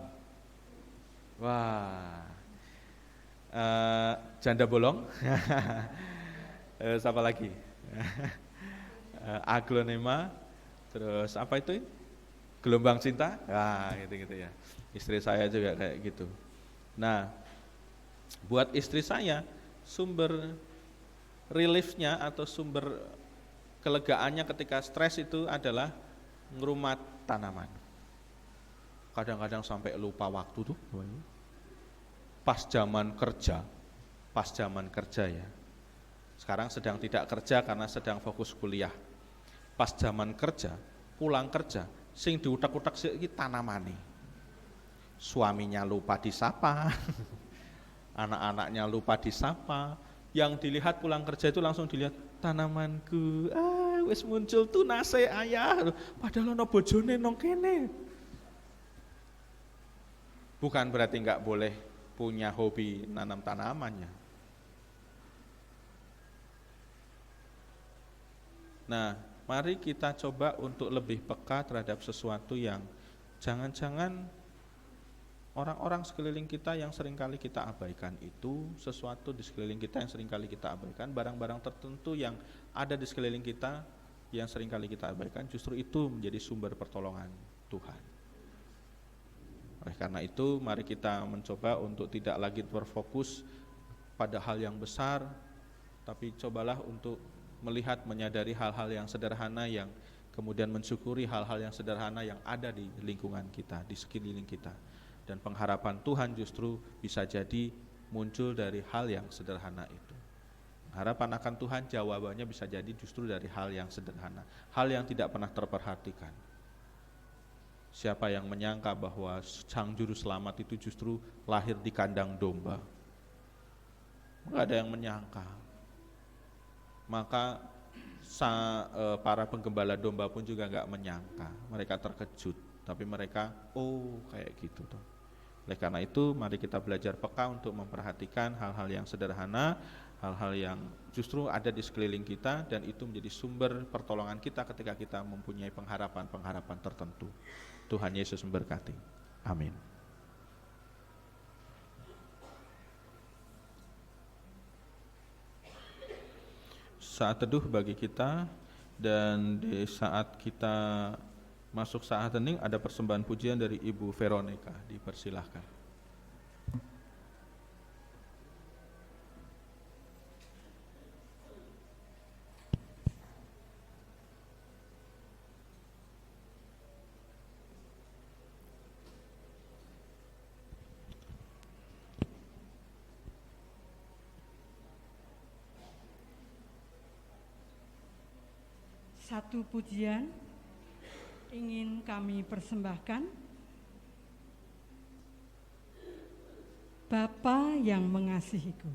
Wah, janda bolong. Siapa lagi? Aglonema. Terus apa itu? Gelombang cinta. Nah, gitu-gitu ya. Istri saya juga kayak gitu. Nah, buat istri saya sumber reliefnya atau sumber kelegaannya ketika stres itu adalah ngerumat tanaman. Kadang-kadang sampai lupa waktu tuh. Pas zaman kerja ya. Sekarang sedang tidak kerja karena sedang fokus kuliah. Pas zaman kerja, pulang kerja, sing diutak-utak iki tanamane. Suaminya lupa disapa, anak-anaknya lupa disapa. Yang dilihat pulang kerja itu langsung dilihat tanamanku, wis muncul tunase ayah, padahal ono bojone nang kene. Bukan berarti enggak boleh punya hobi nanam tanamannya. Nah, mari kita coba untuk lebih peka terhadap sesuatu yang jangan-jangan orang-orang sekeliling kita yang seringkali kita abaikan itu, sesuatu di sekeliling kita yang seringkali kita abaikan, barang-barang tertentu yang ada di sekeliling kita yang seringkali kita abaikan, justru itu menjadi sumber pertolongan Tuhan. Oleh karena itu, mari kita mencoba untuk tidak lagi berfokus pada hal yang besar, tapi cobalah untuk melihat, menyadari hal-hal yang sederhana, yang kemudian mensyukuri hal-hal yang sederhana yang ada di lingkungan kita, di sekeliling kita. Dan pengharapan Tuhan justru bisa jadi muncul dari hal yang sederhana itu. Harapan akan Tuhan jawabannya bisa jadi justru dari hal yang sederhana, hal yang tidak pernah terperhatikan. Siapa yang menyangka bahwa sang juru selamat itu justru lahir di kandang domba? Enggak ada yang menyangka. Maka para penggembala domba pun juga enggak menyangka. Mereka terkejut, tapi mereka kayak gitu tuh. Oleh karena itu, mari kita belajar peka untuk memperhatikan hal-hal yang sederhana, hal-hal yang justru ada di sekeliling kita, dan itu menjadi sumber pertolongan kita ketika kita mempunyai pengharapan-pengharapan tertentu. Tuhan Yesus memberkati. Amin. Saat teduh bagi kita, dan di saat kita masuk saat hening ada persembahan pujian dari Ibu Veronica, dipersilahkan. Satu pujian ingin kami persembahkan. Bapa yang mengasihiku.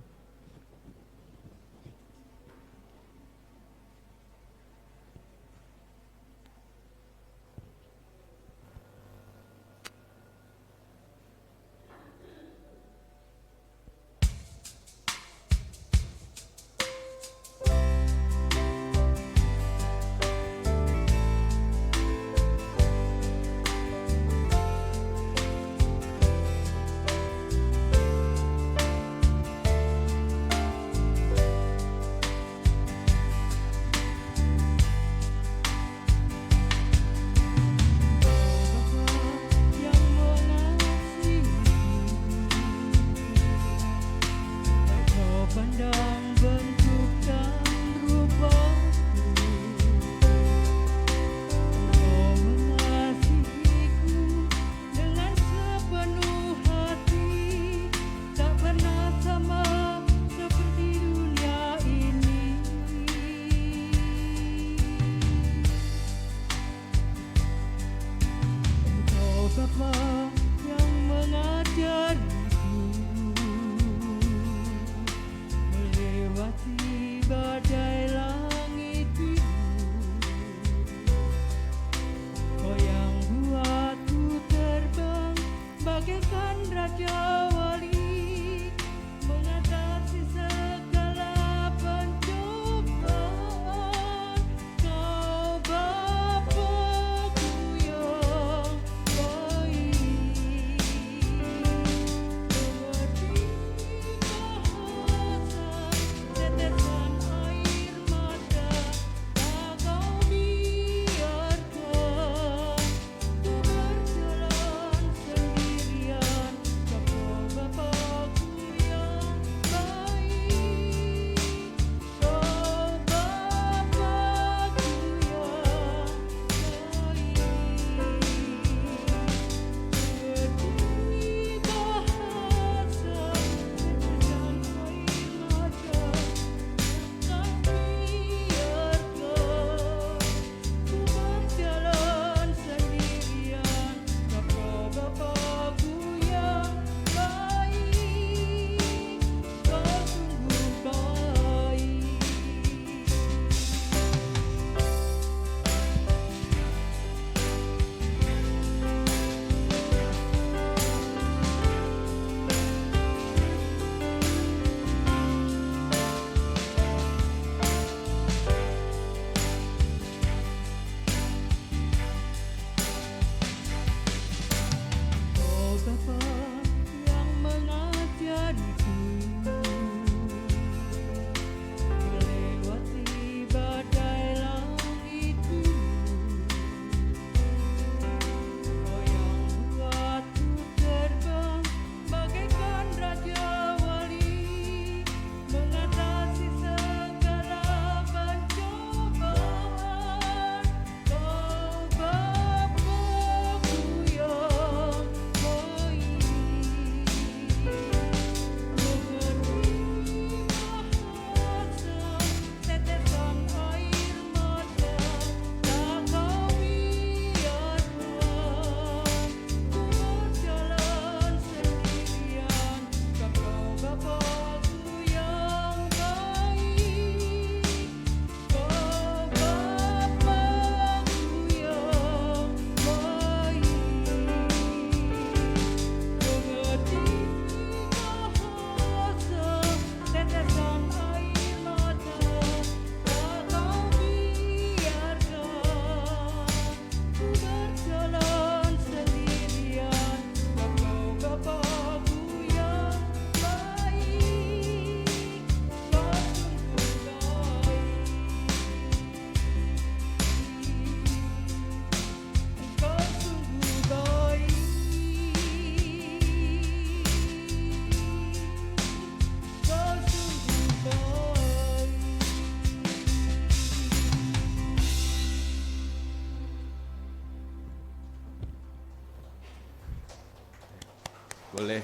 Boleh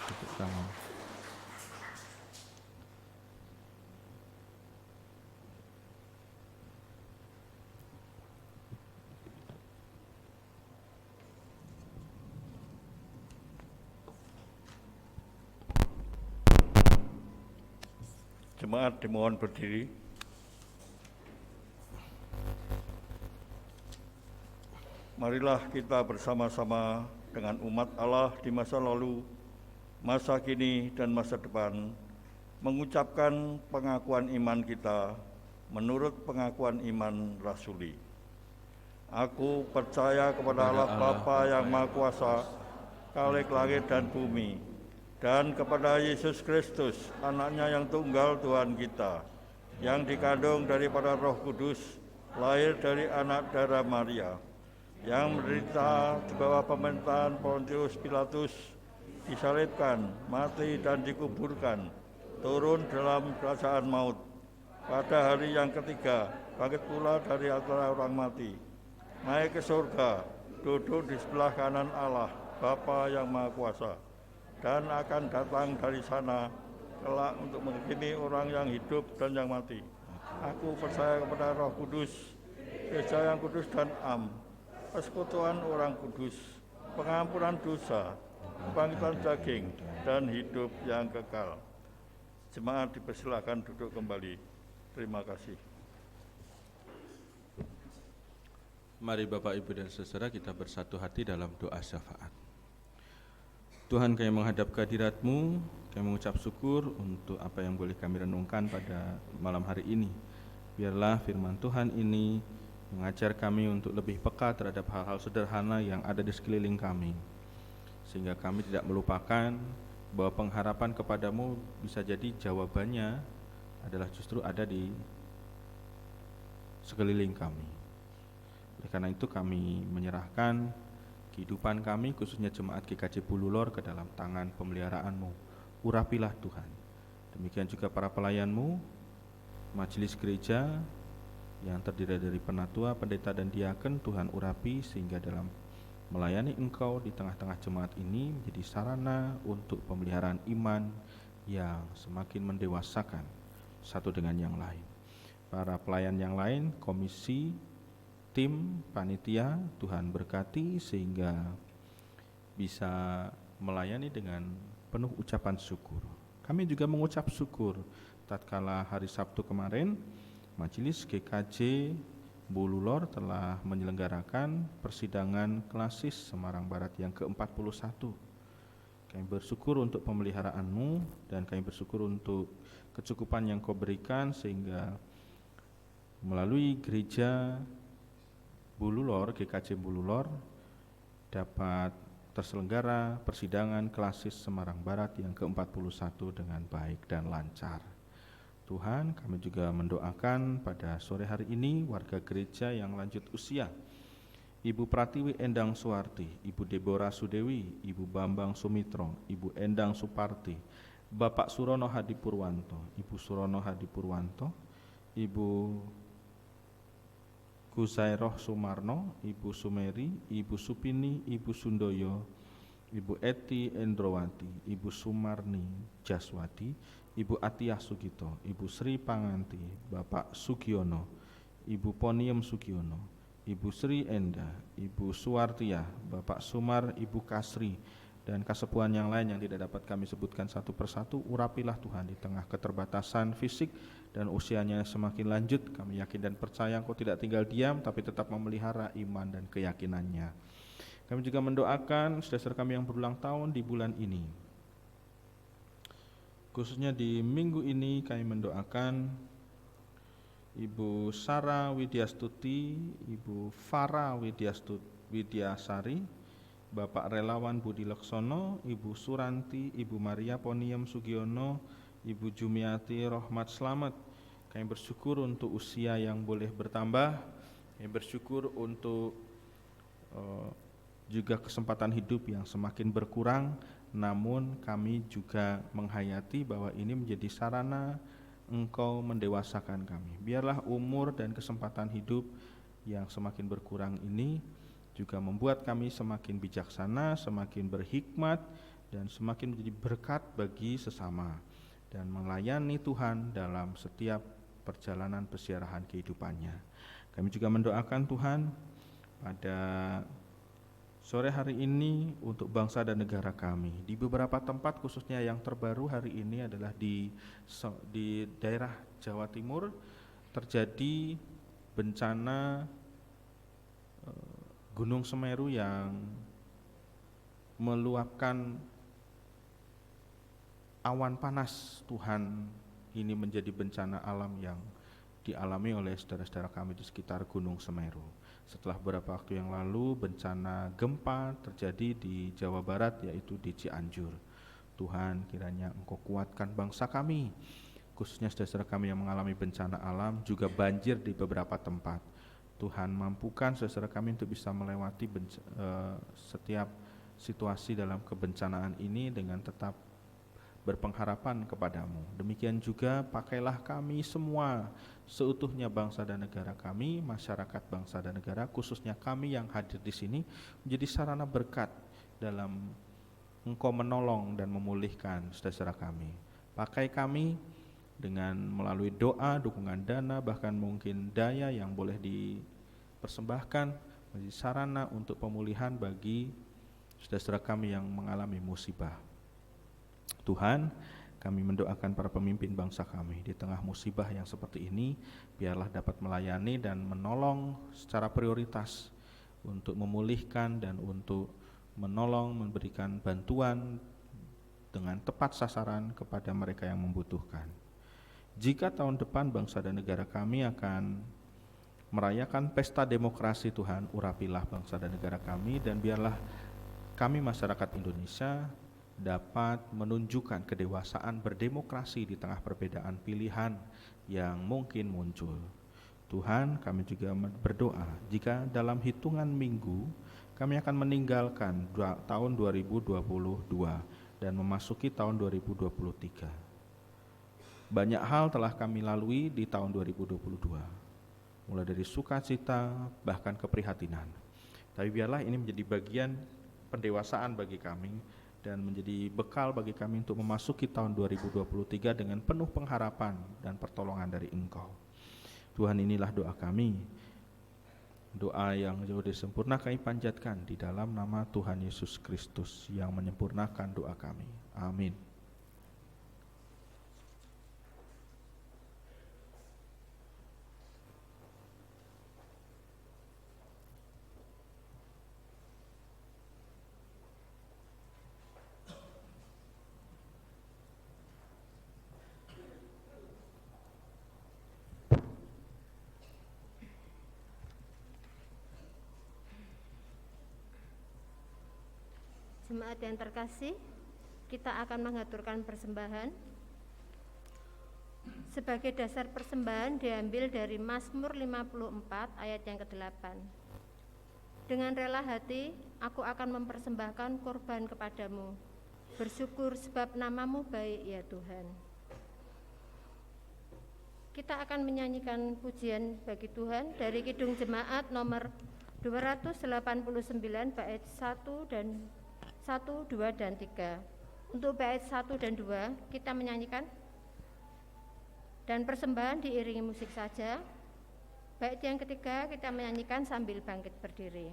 duduk sama. Jemaat dimohon berdiri. Marilah kita bersama-sama dengan umat Allah di masa lalu, masa kini, dan masa depan mengucapkan pengakuan iman kita menurut pengakuan iman rasuli. Aku percaya kepada Allah Bapa yang Maha Kuasa, Khalik langit dan bumi, dan kepada Yesus Kristus, anaknya yang tunggal Tuhan kita, yang dikandung daripada Roh Kudus, lahir dari anak darah Maria, yang menderita di bawah pemerintahan Pontius Pilatus, disalibkan, mati dan dikuburkan, turun dalam kerajaan maut, pada hari yang ketiga bangkit pula dari antara orang mati, naik ke surga, duduk di sebelah kanan Allah Bapa yang Maha Kuasa, dan akan datang dari sana kelak untuk menghakimi orang yang hidup dan yang mati. Aku percaya kepada Roh Kudus, Gereja yang kudus dan am, persekutuan orang kudus, pengampunan dosa, kebangkitan daging, dan hidup yang kekal. Jemaat dipersilakan duduk kembali. Terima kasih. Mari Bapak, Ibu, dan saudara kita bersatu hati dalam doa syafaat. Tuhan, kami menghadap kehadirat-Mu, kami mengucap syukur untuk apa yang boleh kami renungkan pada malam hari ini. Biarlah firman Tuhan ini mengajar kami untuk lebih peka terhadap hal-hal sederhana yang ada di sekeliling kami, sehingga kami tidak melupakan bahwa pengharapan kepadamu bisa jadi jawabannya adalah justru ada di sekeliling kami. Oleh karena itu kami menyerahkan kehidupan kami, khususnya jemaat GKJ Bululor, ke dalam tangan pemeliharaan-Mu. Urapilah Tuhan. Demikian juga para pelayan-Mu, majelis gereja yang terdiri dari penatua, pendeta, dan diaken. Tuhan urapi sehingga dalam melayani Engkau di tengah-tengah jemaat ini menjadi sarana untuk pemeliharaan iman yang semakin mendewasakan satu dengan yang lain. Para pelayan yang lain, komisi, tim, panitia, Tuhan berkati sehingga bisa melayani dengan penuh ucapan syukur. Kami juga mengucap syukur tatkala hari Sabtu kemarin Majelis GKJ Bululor telah menyelenggarakan persidangan klasis Semarang Barat yang ke-41. Kami bersyukur untuk pemeliharaan-Mu dan kami bersyukur untuk kecukupan yang Kau berikan sehingga melalui gereja Bululor, GKJ Bululor, dapat terselenggara persidangan klasis Semarang Barat yang ke-41 dengan baik dan lancar. Tuhan, kami juga mendoakan pada sore hari ini warga gereja yang lanjut usia, Ibu Pratiwi Endang Suwarti, Ibu Deborah Sudewi, Ibu Bambang Sumitro, Ibu Endang Suparti, Bapak Surono Hadi Purwanto, Ibu Surono Hadi Purwanto, Ibu Gusairoh Sumarno, Ibu Sumeri, Ibu Supini, Ibu Sundoyo, Ibu Eti Endrowati, Ibu Sumarni Jaswati, Ibu Atiyah Sugito, Ibu Sri Panganti, Bapak Sugiono, Ibu Poniem Sugiono, Ibu Sri Enda, Ibu Suwartiyah, Bapak Sumar, Ibu Kasri, dan kasepuhan yang lain yang tidak dapat kami sebutkan satu persatu. Urapilah Tuhan di tengah keterbatasan fisik dan usianya semakin lanjut. Kami yakin dan percaya Engkau tidak tinggal diam, tapi tetap memelihara iman dan keyakinannya. Kami juga mendoakan saudara kami yang berulang tahun di bulan ini. Khususnya di minggu ini kami mendoakan Ibu Sarah Widyastuti, Ibu Farah Widyasari, Bapak Relawan Budi Leksono, Ibu Suranti, Ibu Maria Poniem Sugiono, Ibu Jumiati Rohmat Slamet. Kami bersyukur untuk usia yang boleh bertambah, kami bersyukur untuk juga kesempatan hidup yang semakin berkurang, namun kami juga menghayati bahwa ini menjadi sarana Engkau mendewasakan kami. Biarlah umur dan kesempatan hidup yang semakin berkurang ini juga membuat kami semakin bijaksana, semakin berhikmat, dan semakin menjadi berkat bagi sesama dan melayani Tuhan dalam setiap perjalanan persiarahan kehidupannya. Kami juga mendoakan Tuhan pada sore hari ini untuk bangsa dan negara kami. Di beberapa tempat, khususnya yang terbaru hari ini adalah di daerah Jawa Timur, terjadi bencana Gunung Semeru yang meluapkan awan panas. Tuhan, ini menjadi bencana alam yang dialami oleh saudara-saudara kami di sekitar Gunung Semeru. Setelah beberapa waktu yang lalu, bencana gempa terjadi di Jawa Barat, yaitu di Cianjur. Tuhan, kiranya Engkau kuatkan bangsa kami, khususnya saudara-saudara kami yang mengalami bencana alam, juga banjir di beberapa tempat. Tuhan, mampukan saudara kami untuk bisa melewati setiap situasi dalam kebencanaan ini dengan tetap berpengharapan kepadamu. Demikian juga pakailah kami semua seutuhnya, bangsa dan negara kami, masyarakat bangsa dan negara, khususnya kami yang hadir di sini, menjadi sarana berkat dalam Engkau menolong dan memulihkan saudara kami. Pakai kami dengan melalui doa, dukungan dana, bahkan mungkin daya yang boleh dipersembahkan menjadi sarana untuk pemulihan bagi saudara kami yang mengalami musibah. Tuhan, kami mendoakan para pemimpin bangsa kami di tengah musibah yang seperti ini, biarlah dapat melayani dan menolong secara prioritas untuk memulihkan dan untuk menolong, memberikan bantuan dengan tepat sasaran kepada mereka yang membutuhkan. Jika tahun depan bangsa dan negara kami akan merayakan pesta demokrasi, Tuhan, urapilah bangsa dan negara kami, dan biarlah kami masyarakat Indonesia dapat menunjukkan kedewasaan berdemokrasi di tengah perbedaan pilihan yang mungkin muncul. Tuhan, kami juga berdoa jika dalam hitungan minggu kami akan meninggalkan tahun 2022 dan memasuki tahun 2023. Banyak hal telah kami lalui di tahun 2022, mulai dari sukacita bahkan keprihatinan. Tapi biarlah ini menjadi bagian pendewasaan bagi kami dan menjadi bekal bagi kami untuk memasuki tahun 2023 dengan penuh pengharapan dan pertolongan dari Engkau. Tuhan, inilah doa kami, doa yang jauh dari sempurna kami panjatkan di dalam nama Tuhan Yesus Kristus yang menyempurnakan doa kami. Amin. Jemaat yang terkasih, kita akan mengaturkan persembahan. Sebagai dasar persembahan diambil dari Mazmur 54 ayat yang ke-8. Dengan rela hati, aku akan mempersembahkan korban kepadamu. Bersyukur sebab namamu baik ya Tuhan. Kita akan menyanyikan pujian bagi Tuhan dari Kidung Jemaat nomor 289 bait 1 dan 1, 2, dan 3. Untuk bait 1 dan 2 kita menyanyikan dan persembahan diiringi musik saja. Bait yang ketiga kita menyanyikan sambil bangkit berdiri.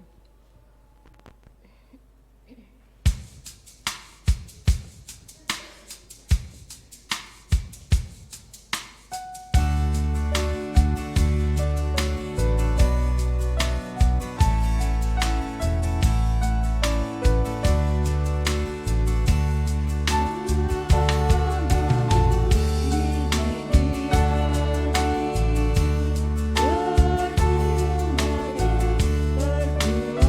Berdoa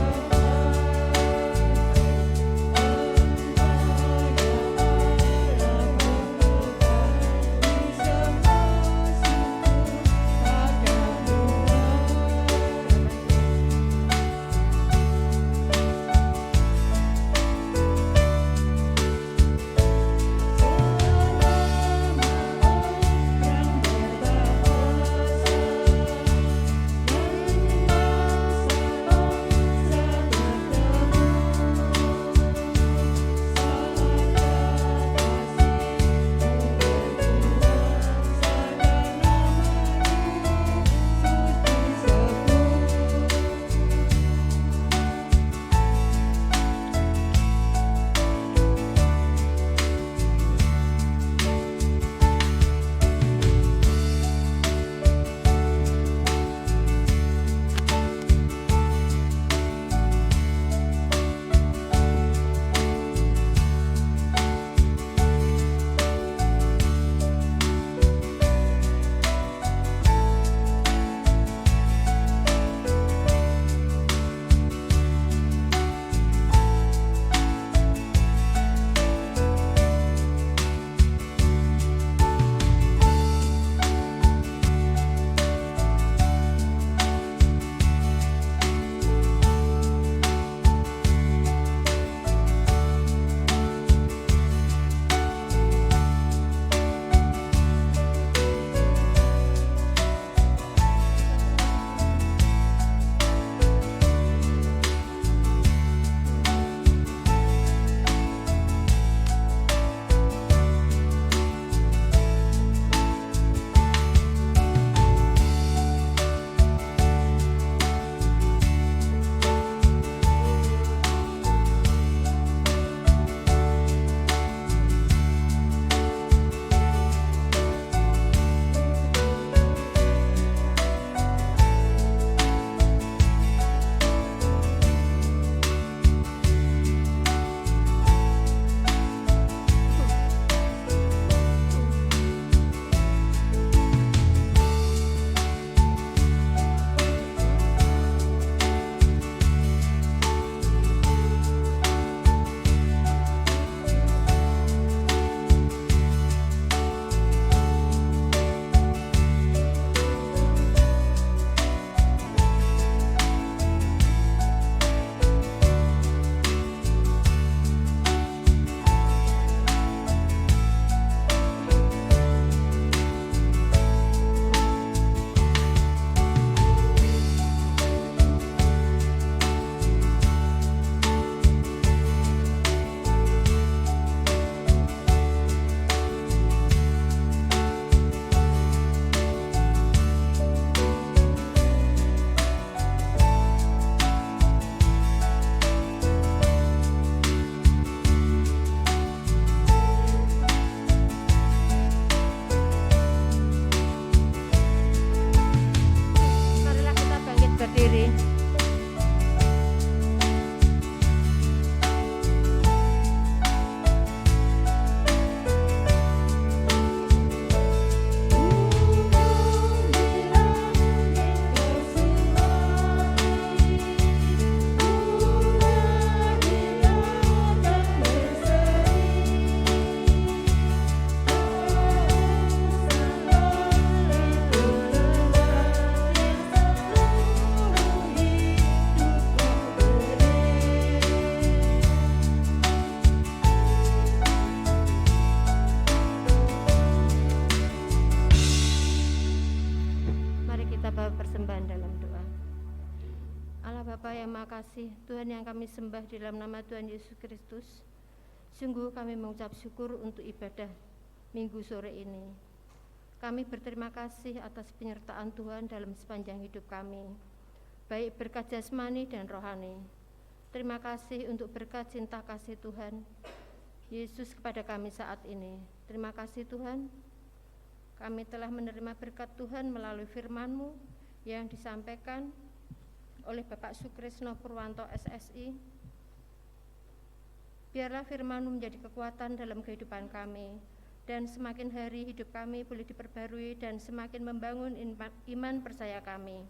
Allah Bapa yang Maha Kasih, Tuhan yang kami sembah di dalam nama Tuhan Yesus Kristus, sungguh kami mengucap syukur untuk ibadah Minggu sore ini. Kami berterima kasih atas penyertaan Tuhan dalam sepanjang hidup kami, baik berkat jasmani dan rohani. Terima kasih untuk berkat cinta kasih Tuhan Yesus kepada kami saat ini. Terima kasih Tuhan, kami telah menerima berkat Tuhan melalui firman-Mu yang disampaikan oleh Bapak Sukrisno Purwanto SSI. Biarlah firman-Mu menjadi kekuatan dalam kehidupan kami, dan semakin hari hidup kami boleh diperbarui dan semakin membangun iman percaya kami.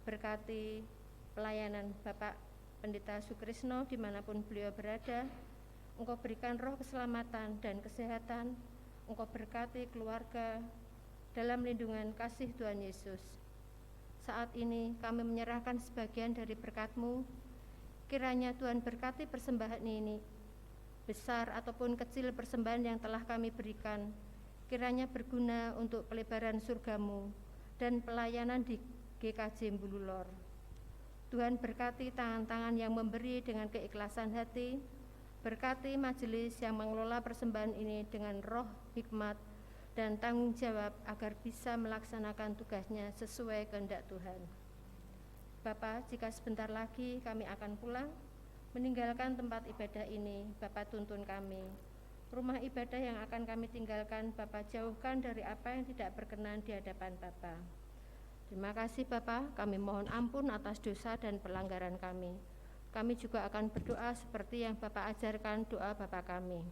Berkati pelayanan Bapak Pendeta Sukrisno dimanapun beliau berada. Engkau berikan roh keselamatan dan kesehatan. Engkau berkati keluarga dalam lindungan kasih Tuhan Yesus. Saat ini kami menyerahkan sebagian dari berkat-Mu. Kiranya Tuhan berkati persembahan ini, besar ataupun kecil persembahan yang telah kami berikan, kiranya berguna untuk pelebaran surga-Mu dan pelayanan di GKJ Mbululor. Tuhan berkati tangan-tangan yang memberi dengan keikhlasan hati, berkati majelis yang mengelola persembahan ini dengan roh hikmat dan tanggung jawab agar bisa melaksanakan tugasnya sesuai kehendak Tuhan. Bapa, jika sebentar lagi kami akan pulang, meninggalkan tempat ibadah ini, Bapa tuntun kami. Rumah ibadah yang akan kami tinggalkan, Bapa jauhkan dari apa yang tidak berkenan di hadapan Bapa. Terima kasih Bapa, kami mohon ampun atas dosa dan pelanggaran kami. Kami juga akan berdoa seperti yang Bapak ajarkan doa Bapa kami.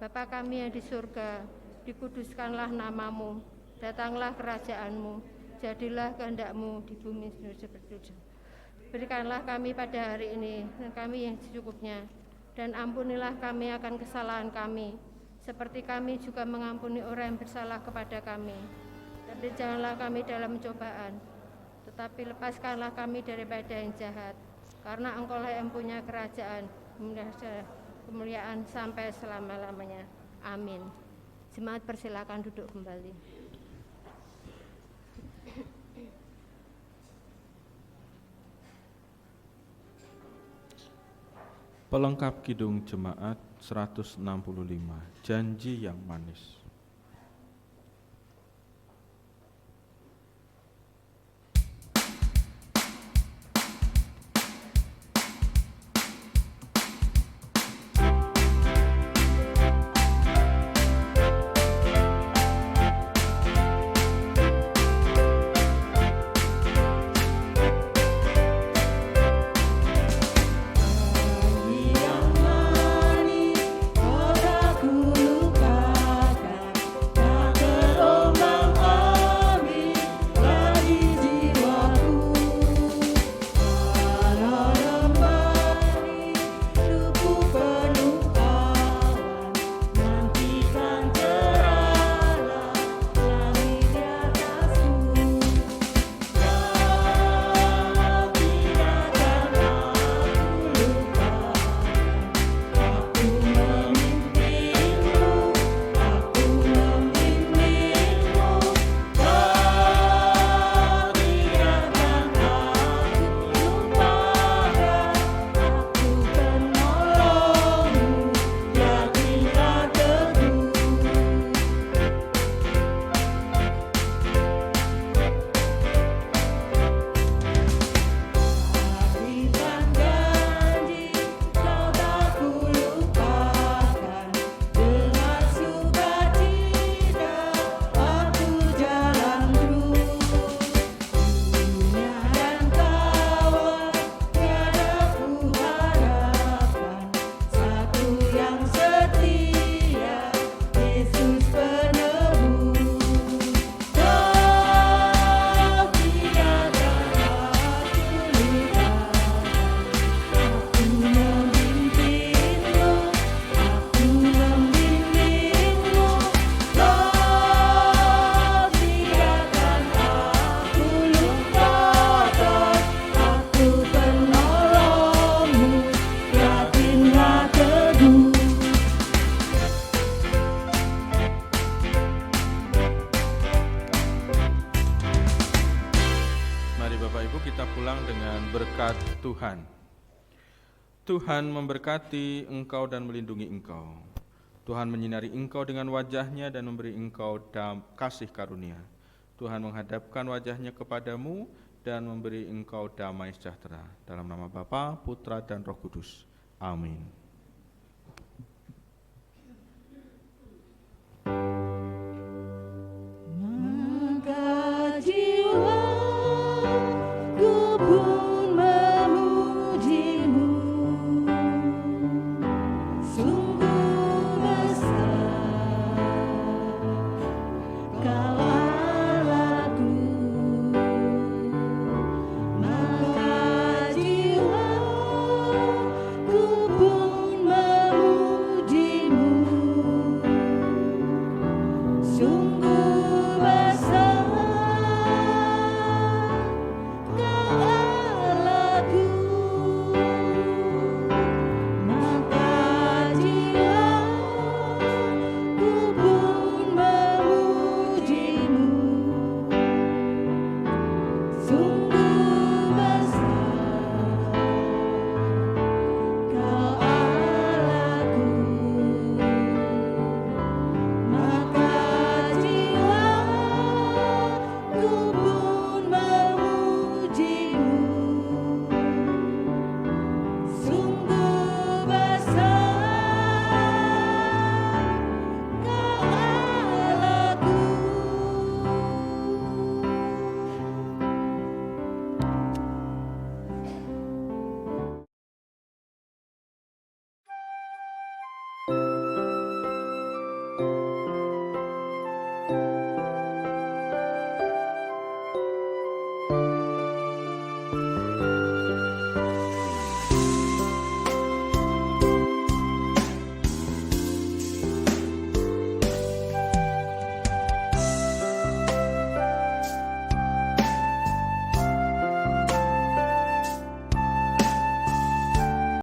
Bapa kami yang di surga, dikuduskanlah nama-Mu, datanglah kerajaan-Mu, jadilah kehendak-Mu di bumi seperti di surga. Berikanlah kami pada hari ini kami yang secukupnya, dan ampunilah kami akan kesalahan kami, seperti kami juga mengampuni orang yang bersalah kepada kami. Dan janganlah kami dalam cobaan, tetapi lepaskanlah kami daripada yang jahat, karena Engkau-lah yang punya kerajaan, kemuliaan sampai selama-lamanya. Amin. Jemaat persilakan duduk kembali. Pelengkap Kidung Jemaat 165, Janji yang Manis. Yang manis, kau tak kulupakan. berkat Tuhan. Tuhan memberkati engkau dan melindungi engkau. Tuhan menyinari engkau dengan wajah-Nya dan memberi engkau kasih karunia. Tuhan menghadapkan wajah-Nya kepadamu dan memberi engkau damai sejahtera. Dalam nama Bapa, Putra, dan Roh Kudus. Amin.